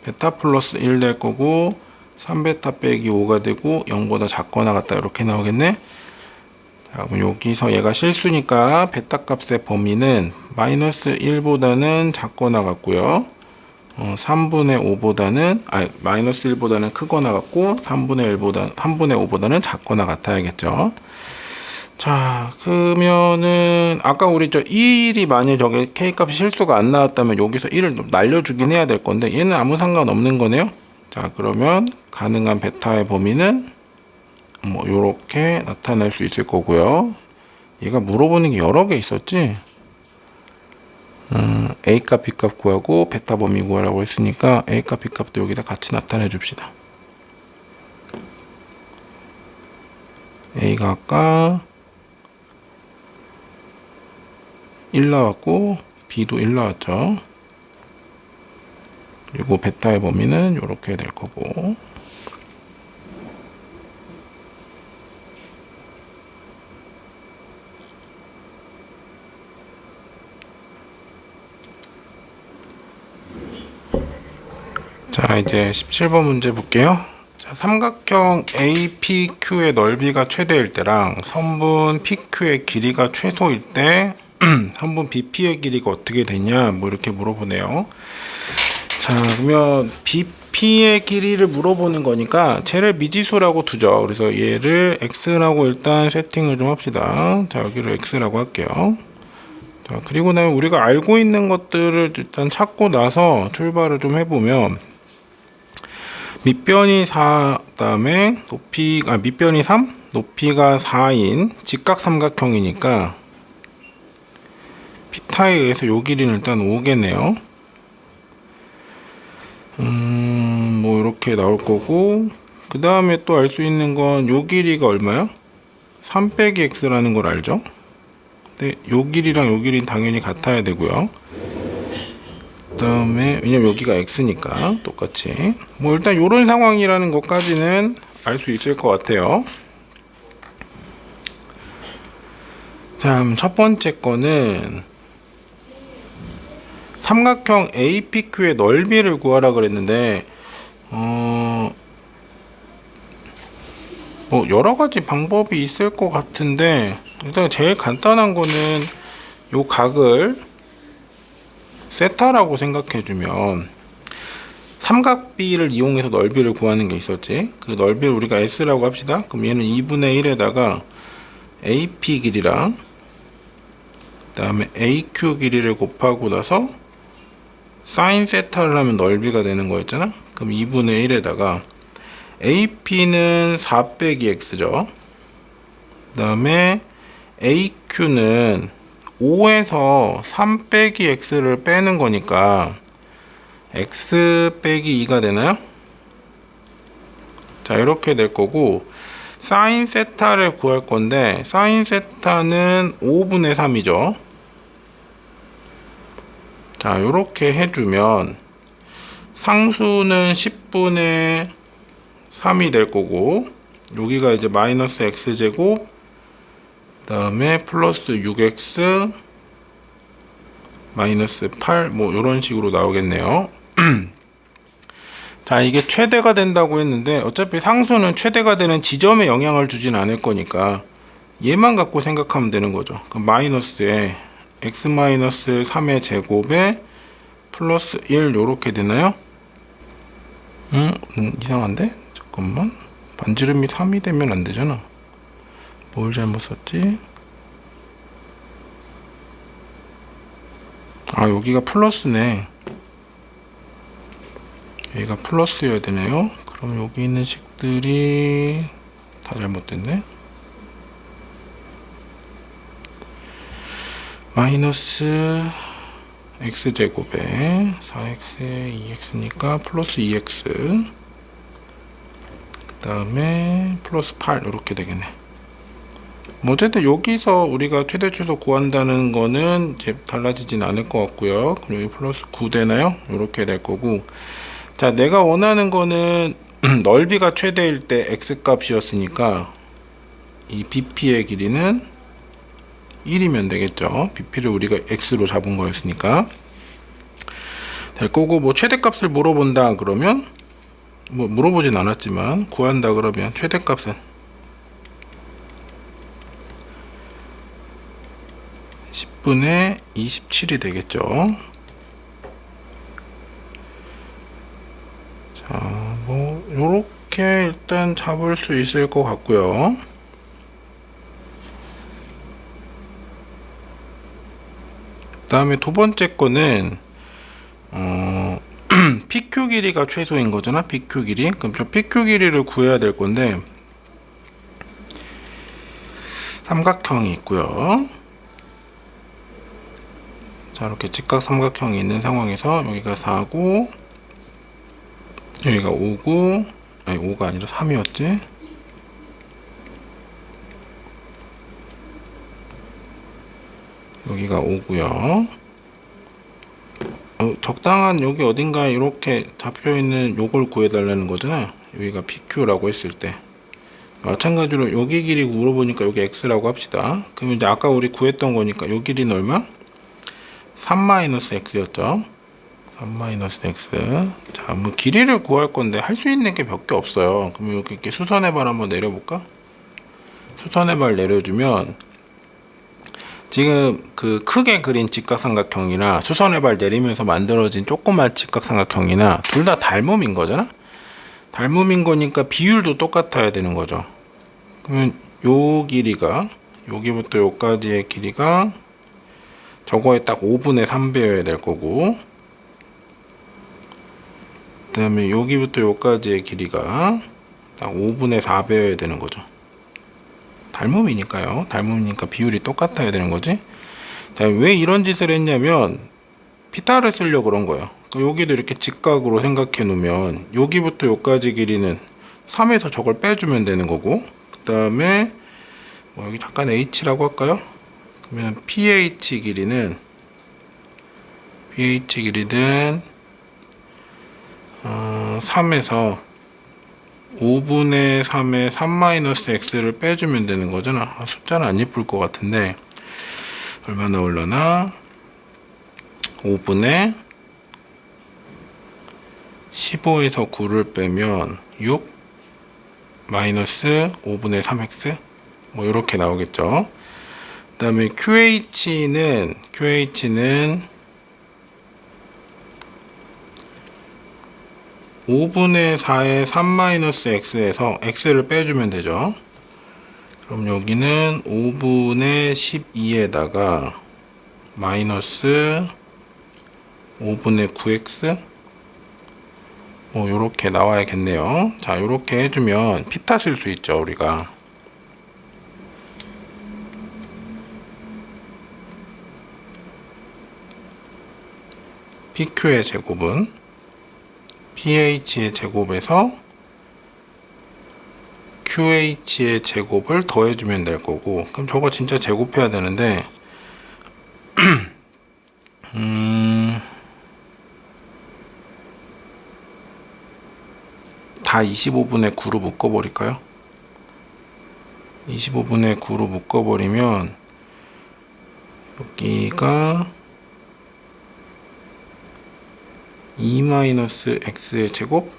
베타 플러스 1 될 거고 3베타 빼기 5가 되고 0보다 작거나 같다 이렇게 나오겠네. 자, 그럼 여기서 얘가 실수니까 베타 값의 범위는 마이너스 1보다는 작거나 같고요. 3분의 5보다는 마이너스 1보다는 크거나 같고 3분의 5보다는 작거나 같아야겠죠. 자, 그러면은 아까 우리 저 1이 만약 저게 K 값이 실수가 안 나왔다면 여기서 1을 날려주긴 해야 될 건데 얘는 아무 상관없는 거네요. 자, 그러면 가능한 베타의 범위는 뭐 요렇게 나타낼 수 있을 거고요. 얘가 물어보는 게 여러 개 있었지. A값, B값 구하고 베타 범위 구하라고 했으니까 A값, B값도 여기다 같이 나타내 줍시다. A가 아까 1 나왔고 B도 1 나왔죠. 그리고 베타의 범위는 이렇게 될 거고. 자, 이제 17번 문제 볼게요. 자, 삼각형 APQ의 넓이가 최대일 때랑 선분 PQ의 길이가 최소일 때 선분 BP의 길이가 어떻게 되냐 뭐 이렇게 물어보네요. 자, 그러면 BP의 길이를 물어보는 거니까 쟤를 미지수라고 두죠. 그래서 얘를 X라고 일단 세팅을 좀 합시다. 자, 여기를 X라고 할게요. 자, 그리고 나면 우리가 알고 있는 것들을 일단 찾고 나서 출발을 좀 해보면 밑변이 4, 그다음에 밑변이 3, 높이가 4인 직각삼각형이니까 피타에 의해서 요 길이는 일단 5겠네요. 뭐 이렇게 나올 거고, 그 다음에 또 알 수 있는 건 요 길이가 얼마야? 3 빼기 x라는 걸 알죠? 근데 요 길이랑 요 길이는 당연히 같아야 되고요. 그 다음에 왜냐면 여기가 x니까 똑같이 뭐 일단 요런 상황이라는 것까지는 알 수 있을 것 같아요. 자, 그럼 첫 번째 거는 삼각형 APQ의 넓이를 구하라 그랬는데 뭐 여러 가지 방법이 있을 것 같은데 일단 제일 간단한 거는 요 각을 세타라고 생각해주면 삼각비를 이용해서 넓이를 구하는 게 있었지. 그 넓이를 우리가 S라고 합시다. 그럼 얘는 2분의 1에다가 AP 길이랑 그 다음에 AQ 길이를 곱하고 나서 사인 세타를 하면 넓이가 되는 거였잖아. 그럼 2분의 1에다가 AP는 4 빼기 X죠. 그 다음에 AQ는 5에서 3 빼기 X를 빼는 거니까 X 빼기 2가 되나요? 자, 이렇게 될 거고 사인 세타를 구할 건데 사인 세타는 5분의 3이죠. 자, 이렇게 해주면 상수는 10분의 3이 될 거고 여기가 이제 마이너스 x제곱 그 다음에 플러스 6x 마이너스 8 뭐 이런 식으로 나오겠네요. 자, 이게 최대가 된다고 했는데 어차피 상수는 최대가 되는 지점에 영향을 주진 않을 거니까 얘만 갖고 생각하면 되는 거죠. 그럼 마이너스에 x 마이너스 3의 제곱에 플러스 1 요렇게 되나요? 이상한데? 잠깐만. 반지름이 3이 되면 안 되잖아. 뭘 잘못 썼지? 아, 여기가 플러스네. 여기가 플러스여야 되네요. 그럼 여기 있는 식들이 다 잘못됐네. 마이너스 x제곱에 4x에 2x니까 플러스 2x, 그 다음에 플러스 8 이렇게 되겠네. 뭐 어쨌든 여기서 우리가 최대 추소 구한다는 거는 이제 달라지진 않을 것 같고요. 그럼 여기 플러스 9 되나요? 이렇게 될 거고, 자, 내가 원하는 거는 넓이가 최대일 때 x 값이었으니까 이 BP의 길이는 1이면 되겠죠. BP를 우리가 x로 잡은 거였으니까 될 거고, 뭐 최대값을 물어본다 그러면, 뭐 물어보진 않았지만 구한다 그러면 최대값은 10분의 27이 되겠죠. 자, 뭐 요렇게 일단 잡을 수 있을 것 같고요. 그 다음에 두 번째 거는 PQ 길이가 최소인 거잖아. PQ 길이. 그럼 저 PQ 길이를 구해야 될 건데, 삼각형이 있고요. 자, 이렇게 직각 삼각형이 있는 상황에서 여기가 4고 여기가 5고, 아니 5가 아니라 3이었지. 여기가 5고요. 적당한 여기 어딘가에 이렇게 잡혀있는 요걸 구해달라는 거잖아요. 여기가 PQ라고 했을 때 마찬가지로 여기 길이 물어보니까 여기 X라고 합시다. 그럼 이제 아까 우리 구했던 거니까 요 길이는 얼마? 3-X였죠. 3-X. 자, 뭐 길이를 구할 건데 할 수 있는 게 몇 개 없어요. 그럼 이렇게 수선의 발 한번 내려볼까? 수선의 발 내려주면 지금 그 크게 그린 직각삼각형이나 수선의 발 내리면서 만들어진 조그만 직각삼각형이나 둘 다 닮음인 거잖아. 닮음인 거니까 비율도 똑같아야 되는 거죠. 그러면 요 길이가 여기부터 여기까지의 길이가 저거의 딱 5분의 3배여야 될 거고, 그 다음에 여기부터 여기까지의 길이가 딱 5분의 4배여야 되는 거죠. 닮음이니까요. 닮음이니까 비율이 똑같아야 되는 거지. 자, 왜 이런 짓을 했냐면 피타를 쓰려고 그런 거예요. 여기도 이렇게 직각으로 생각해 놓으면 여기부터 여기까지 길이는 3에서 저걸 빼주면 되는 거고, 그 다음에 뭐 여기 잠깐 h라고 할까요? 그러면 ph 길이는 3에서 5분의 3에 3-x를 빼주면 되는 거잖아. 숫자는 안 예쁠 것 같은데 얼마나 올라나? 5분의 15에서 9를 빼면 6 마이너스 5분의 3x 뭐 이렇게 나오겠죠. 그 다음에 QH는 5분의 4에 3-x에서 x를 빼주면 되죠. 그럼 여기는 5분의 12에다가 마이너스 5분의 9x 뭐 요렇게 나와야겠네요. 자, 요렇게 해주면 피타 쓸 수 있죠, 우리가. PQ의 제곱은 PH의 제곱에서 QH의 제곱을 더해주면 될 거고, 그럼 저거 진짜 제곱해야 되는데 다 25분의 9로 묶어버릴까요? 25분의 9로 묶어버리면 여기가 2-x의 제곱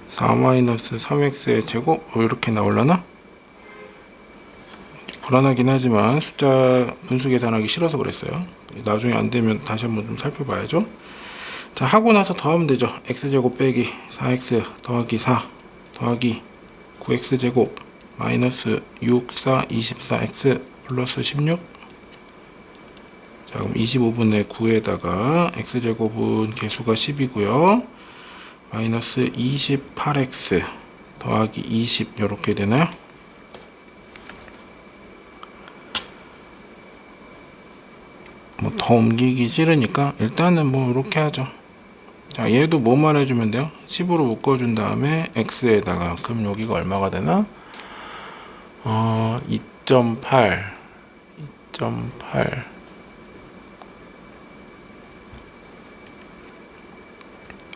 (4-3x의 제곱) 이렇게 나오려나? 불안하긴 하지만 숫자 분수 계산하기 싫어서 그랬어요. 나중에 안 되면 다시 한번 좀 살펴봐야죠. 자, 하고 나서 더하면 되죠. x제곱 빼기 4x 더하기 4 더하기 9x제곱 마이너스 6, 4, 24x 플러스 16. 자, 그럼 25분의 9에다가 x제곱은 개수가 10이고요. 마이너스 28x 더하기 20 이렇게 되나요? 뭐 더 옮기기 싫으니까 일단은 뭐 이렇게 하죠. 자, 얘도 뭐만 해주면 돼요? 10으로 묶어준 다음에 x에다가, 그럼 여기가 얼마가 되나? 2.8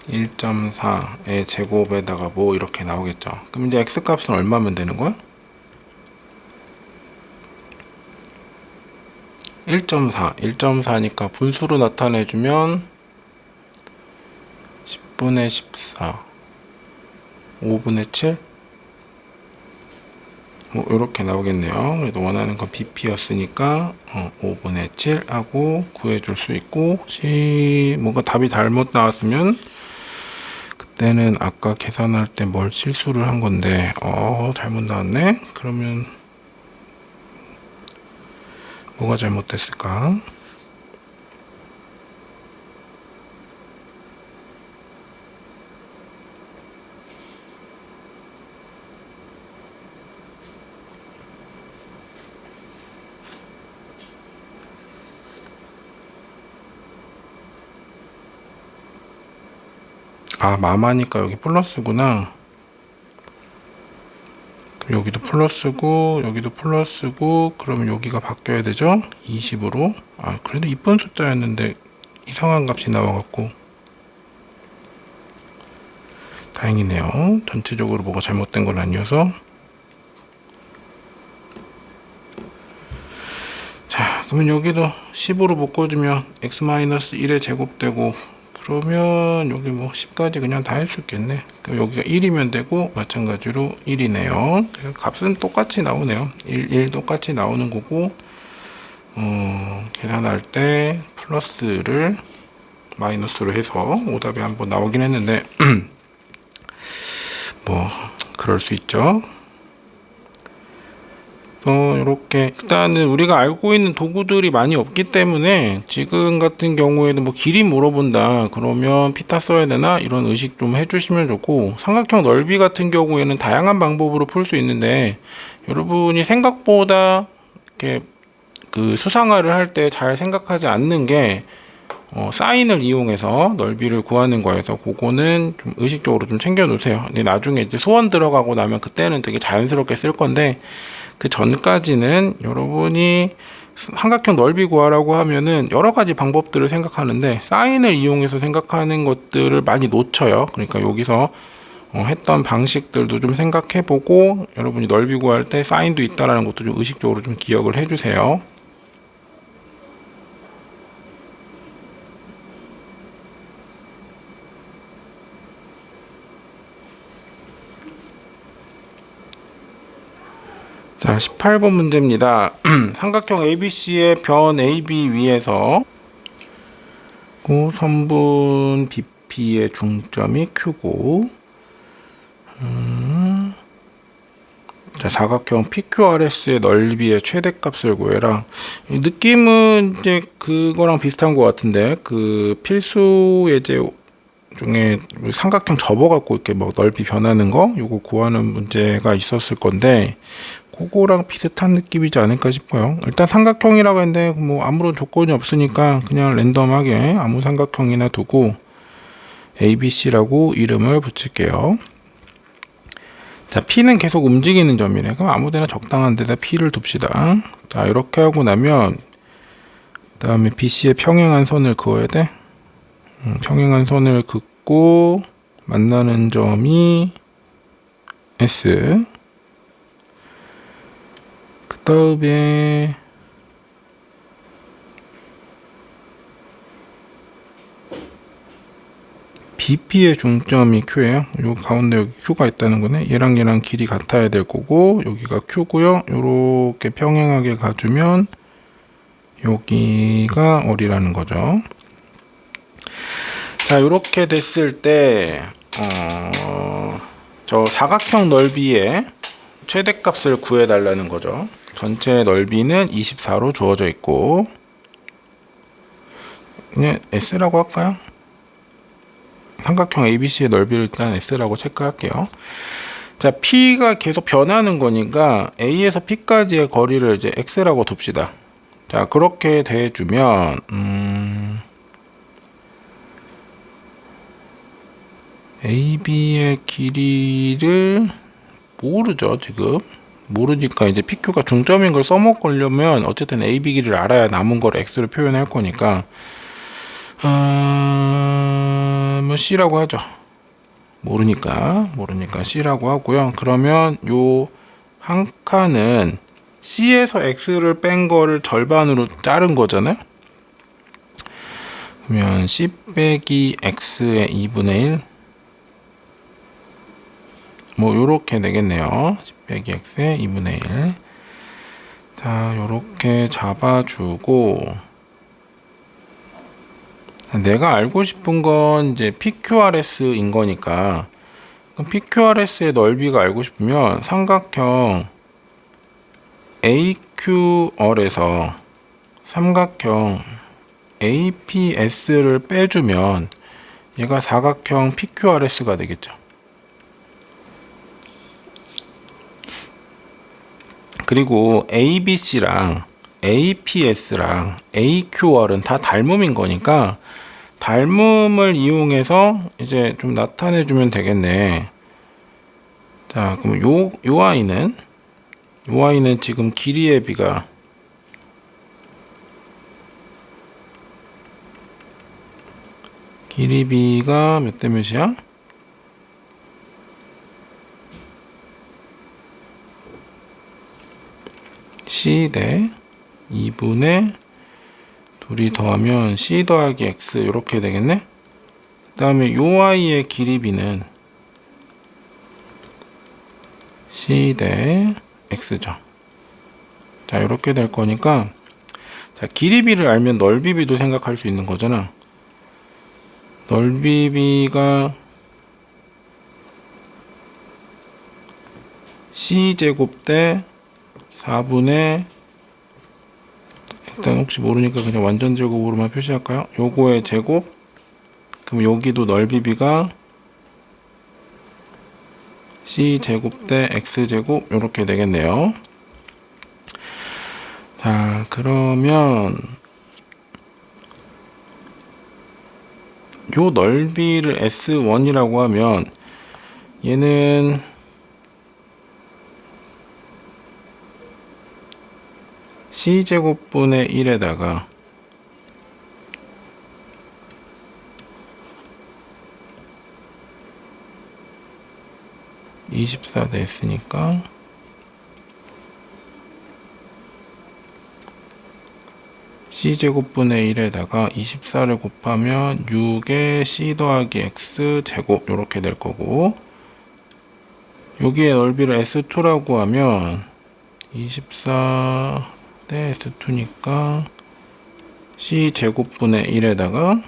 1.4의 제곱에다가 뭐 이렇게 나오겠죠. 그럼 이제 x 값은 얼마면 되는 거야? 1.4니까 분수로 나타내주면 10분의 14 5분의 7 뭐 이렇게 나오겠네요. 그래도 원하는 건 bp였으니까 5분의 7 하고 구해줄 수 있고, 뭔가 답이 잘못 나왔으면 그때는 아까 계산할 때 뭘 실수를 한 건데 잘못 나왔네. 그러면 뭐가 잘못됐을까? 마마니까 여기 플러스구나. 그럼 여기도 플러스고 여기도 플러스고, 그러면 여기가 바뀌어야 되죠? 20으로. 그래도 이쁜 숫자였는데 이상한 값이 나와갖고 다행이네요. 전체적으로 뭐가 잘못된 건 아니어서. 자, 그러면 여기도 10으로 묶어주면 x-1의 제곱되고, 그러면 여기 뭐 10까지 그냥 다 할 수 있겠네. 그럼 여기가 1이면 되고 마찬가지로 1이네요. 값은 똑같이 나오네요. 1 똑같이 나오는 거고, 계산할 때 플러스를 마이너스로 해서 오답이 한번 나오긴 했는데 뭐 그럴 수 있죠. 이렇게 일단은 우리가 알고 있는 도구들이 많이 없기 때문에 지금 같은 경우에는 뭐 길이 물어본다 그러면 피타 써야 되나 이런 의식 좀 해주시면 좋고, 삼각형 넓이 같은 경우에는 다양한 방법으로 풀 수 있는데 여러분이 생각보다 이렇게 그 수상화를 할 때 잘 생각하지 않는 게 사인을 이용해서 넓이를 구하는 거여서 그거는 좀 의식적으로 좀 챙겨 놓으세요. 근데 나중에 이제 수원 들어가고 나면 그때는 되게 자연스럽게 쓸 건데, 그 전까지는 여러분이 삼각형 넓이 구하라고 하면은 여러 가지 방법들을 생각하는데 사인을 이용해서 생각하는 것들을 많이 놓쳐요. 그러니까 여기서 했던 방식들도 좀 생각해 보고, 여러분이 넓이 구할 때 사인도 있다라는 것도 좀 의식적으로 좀 기억을 해 주세요. 자, 18번 문제입니다. 삼각형 ABC의 변 AB 위에서 선분 BP의 중점이 Q고, 자, 사각형 PQRS의 넓이의 최대값을 구해라. 이 느낌은 이제 그거랑 비슷한 것 같은데, 그 필수 예제 중에 삼각형 접어갖고 이렇게 뭐 넓이 변하는 거 요거 구하는 문제가 있었을 건데, 그거랑 비슷한 느낌이지 않을까 싶어요. 일단 삼각형이라고 했는데 뭐 아무런 조건이 없으니까 그냥 랜덤하게 아무 삼각형이나 두고 ABC라고 이름을 붙일게요. 자, P는 계속 움직이는 점이래. 그럼 아무데나 적당한 데다 P를 둡시다. 자, 이렇게 하고 나면 그 다음에 BC의 평행한 선을 그어야 돼. 평행한 선을 긋고 만나는 점이 S. 그 다음에 DP의 중점이 Q예요. 요 가운데 여기 Q가 있다는 거네. 얘랑 길이 같아야 될 거고, 여기가 Q고요. 요렇게 평행하게 가주면 여기가 R이라는 거죠. 자, 요렇게 됐을 때 저 사각형 넓이의 최대값을 구해달라는 거죠. 전체 넓이는 24로 주어져 있고, 그냥 S라고 할까요? 삼각형 ABC의 넓이를 일단 S라고 체크할게요. 자, P가 계속 변하는 거니까 A에서 P까지의 거리를 이제 X라고 둡시다. 자, 그렇게 돼주면 AB의 길이를 모르죠, 지금. 모르니까 이제 PQ가 중점인 걸 써먹으려면 어쨌든 AB 길이를 알아야 남은 걸 X로 표현할 거니까 뭐 C라고 하죠. 모르니까 C라고 하고요. 그러면 요 한 칸은 C에서 X를 뺀 거를 절반으로 자른 거잖아요. 그러면 C 빼기 X의 2분의 1 뭐 요렇게 되겠네요. 10 빼기 X의 2분의 1. 자, 요렇게 잡아주고, 내가 알고 싶은 건 이제 PQRS인 거니까, 그럼 PQRS의 넓이가 알고 싶으면 삼각형 AQR에서 삼각형 APS를 빼주면 얘가 사각형 PQRS가 되겠죠. 그리고 ABC랑 APS랑 AQR은 다 닮음인 거니까 닮음을 이용해서 이제 좀 나타내 주면 되겠네. 자, 그럼 요 아이는 지금 길이의 비가 길이 비가 몇 대 몇이야? C 대 2분의 둘이 더하면 C 더하기 X 이렇게 되겠네. 그 다음에 요 아이의 길이 비는 C 대 X죠. 자, 이렇게 될 거니까, 자, 길이 비를 알면 넓이 비도 생각할 수 있는 거잖아. 넓이 비가 C제곱 대 4분의, 일단 혹시 모르니까 그냥 완전 제곱으로만 표시할까요? 요거의 제곱, 그럼 여기도 넓이 비가 C제곱 대 X제곱 이렇게 되겠네요. 자, 그러면 요 넓이를 S1이라고 하면 얘는 C제곱분의 1에다가 (24) 됐으니까 C제곱분의 1에다가 24를 곱하면 6의 C 더하기 X 제곱 이렇게 될 거고, 여기에 넓이를 S2라고 하면 24 대 S2니까 C제곱분의 1에다가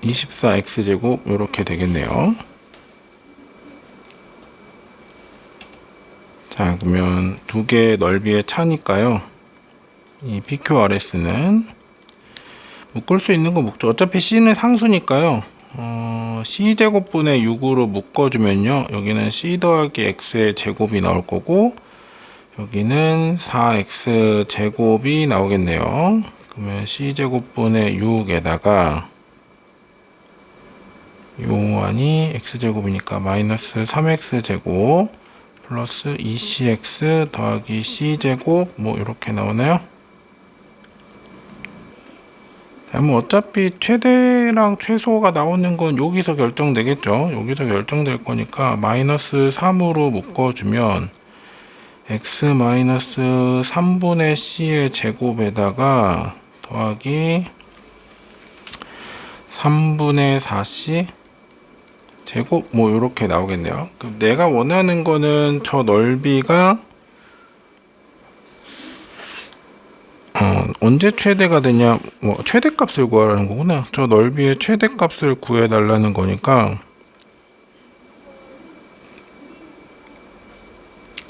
24X제곱 이렇게 되겠네요. 자, 그러면 두 개의 넓이의 차니까요, 이 PQRS는 묶을 수 있는 거 묶죠. 어차피 C는 상수니까요. C제곱분의 6으로 묶어주면요, 여기는 C 더하기 X의 제곱이 나올 거고, 여기는 4X 제곱이 나오겠네요. 그러면 C제곱분의 6에다가 요한이 X제곱이니까 마이너스 3X제곱 플러스 2CX 더하기 C제곱 뭐 이렇게 나오나요? 자, 뭐 어차피 최대랑 최소가 나오는 건 여기서 결정되겠죠. 여기서 결정될 거니까 마이너스 3으로 묶어주면 x 마이너스 3분의 c의 제곱에다가 더하기 3분의 4c 제곱 뭐 이렇게 나오겠네요. 그럼 내가 원하는 거는 저 넓이가 언제 최대가 되냐, 뭐 최대값을 구하라는 거구나. 저 넓이의 최대값을 구해 달라는 거니까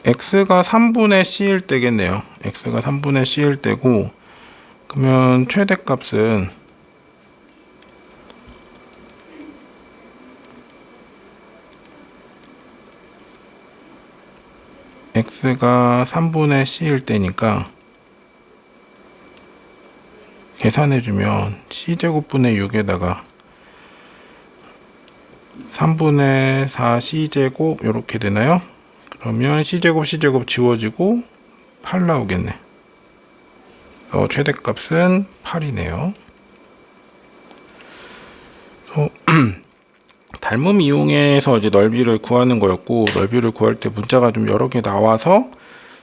x가 3분의 c일 때겠네요. x가 3분의 c일 때고, 그러면 최대값은 x가 3분의 c일 때니까 계산해주면 c제곱분의 6에다가 3분의 4c제곱 이렇게 되나요? 그러면 c제곱 지워지고 8 나오겠네. 최대값은 8이네요. 닮음 이용해서 이제 넓이를 구하는 거였고, 넓이를 구할 때 문자가 좀 여러 개 나와서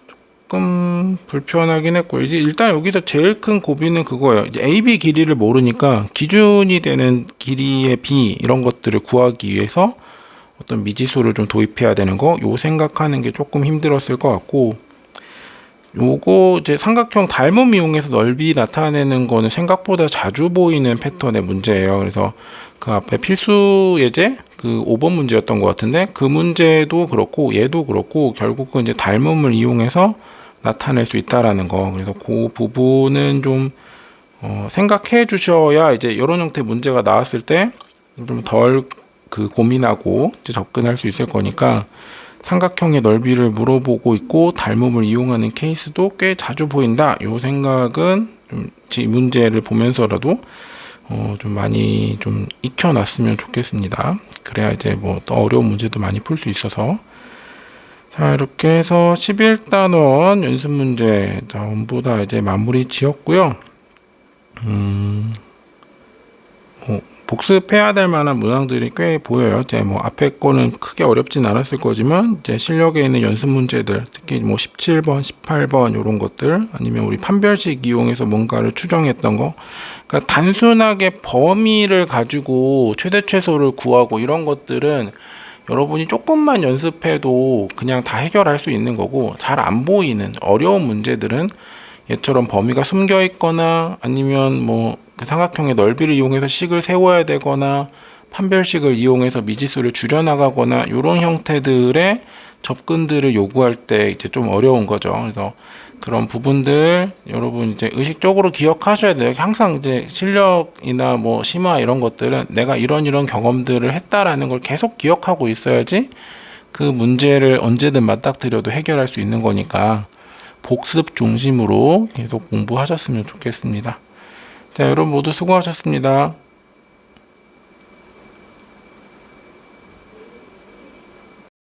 조금 불편하긴 했고, 이제 일단 여기서 제일 큰 고비는 그거예요. 이제 AB 길이를 모르니까 기준이 되는 길이의 B 이런 것들을 구하기 위해서 어떤 미지수를 좀 도입해야 되는 거, 요 생각하는 게 조금 힘들었을 것 같고, 요거 이제 삼각형 닮음 이용해서 넓이 나타내는 거는 생각보다 자주 보이는 패턴의 문제예요. 그래서 그 앞에 필수 예제 그 5번 문제였던 것 같은데, 그 문제도 그렇고 얘도 그렇고 결국은 이제 닮음을 이용해서 나타낼 수 있다라는 거. 그래서 그 부분은 좀 생각해 주셔야 이제 이런 형태 문제가 나왔을 때 좀 덜 그 고민하고 이제 접근할 수 있을 거니까, 삼각형의 넓이를 물어보고 있고 닮음을 이용하는 케이스도 꽤 자주 보인다. 요 생각은 좀 이 문제를 보면서라도 좀 많이 좀 익혀놨으면 좋겠습니다. 그래야 이제 뭐 더 어려운 문제도 많이 풀 수 있어서. 자, 이렇게 해서 11단원 연습 문제 전부 다 이제 마무리 지었고요. 복습해야 될 만한 문항들이 꽤 보여요. 이제 뭐 앞에 거는 크게 어렵진 않았을 거지만, 이제 실력에 있는 연습 문제들, 특히 뭐 17번, 18번 이런 것들, 아니면 우리 판별식 이용해서 뭔가를 추정했던 거, 그러니까 단순하게 범위를 가지고 최대 최소를 구하고 이런 것들은 여러분이 조금만 연습해도 그냥 다 해결할 수 있는 거고, 잘 안 보이는 어려운 문제들은 얘처럼 범위가 숨겨 있거나, 아니면 뭐 그 삼각형의 넓이를 이용해서 식을 세워야 되거나, 판별식을 이용해서 미지수를 줄여나가거나, 이런 형태들의 접근들을 요구할 때 이제 좀 어려운 거죠. 그래서 그런 부분들 여러분 이제 의식적으로 기억하셔야 돼요. 항상 이제 실력이나 뭐 심화 이런 것들은 내가 이런 경험들을 했다라는 걸 계속 기억하고 있어야지 그 문제를 언제든 맞닥뜨려도 해결할 수 있는 거니까, 복습 중심으로 계속 공부하셨으면 좋겠습니다. 자, 여러분 모두 수고하셨습니다.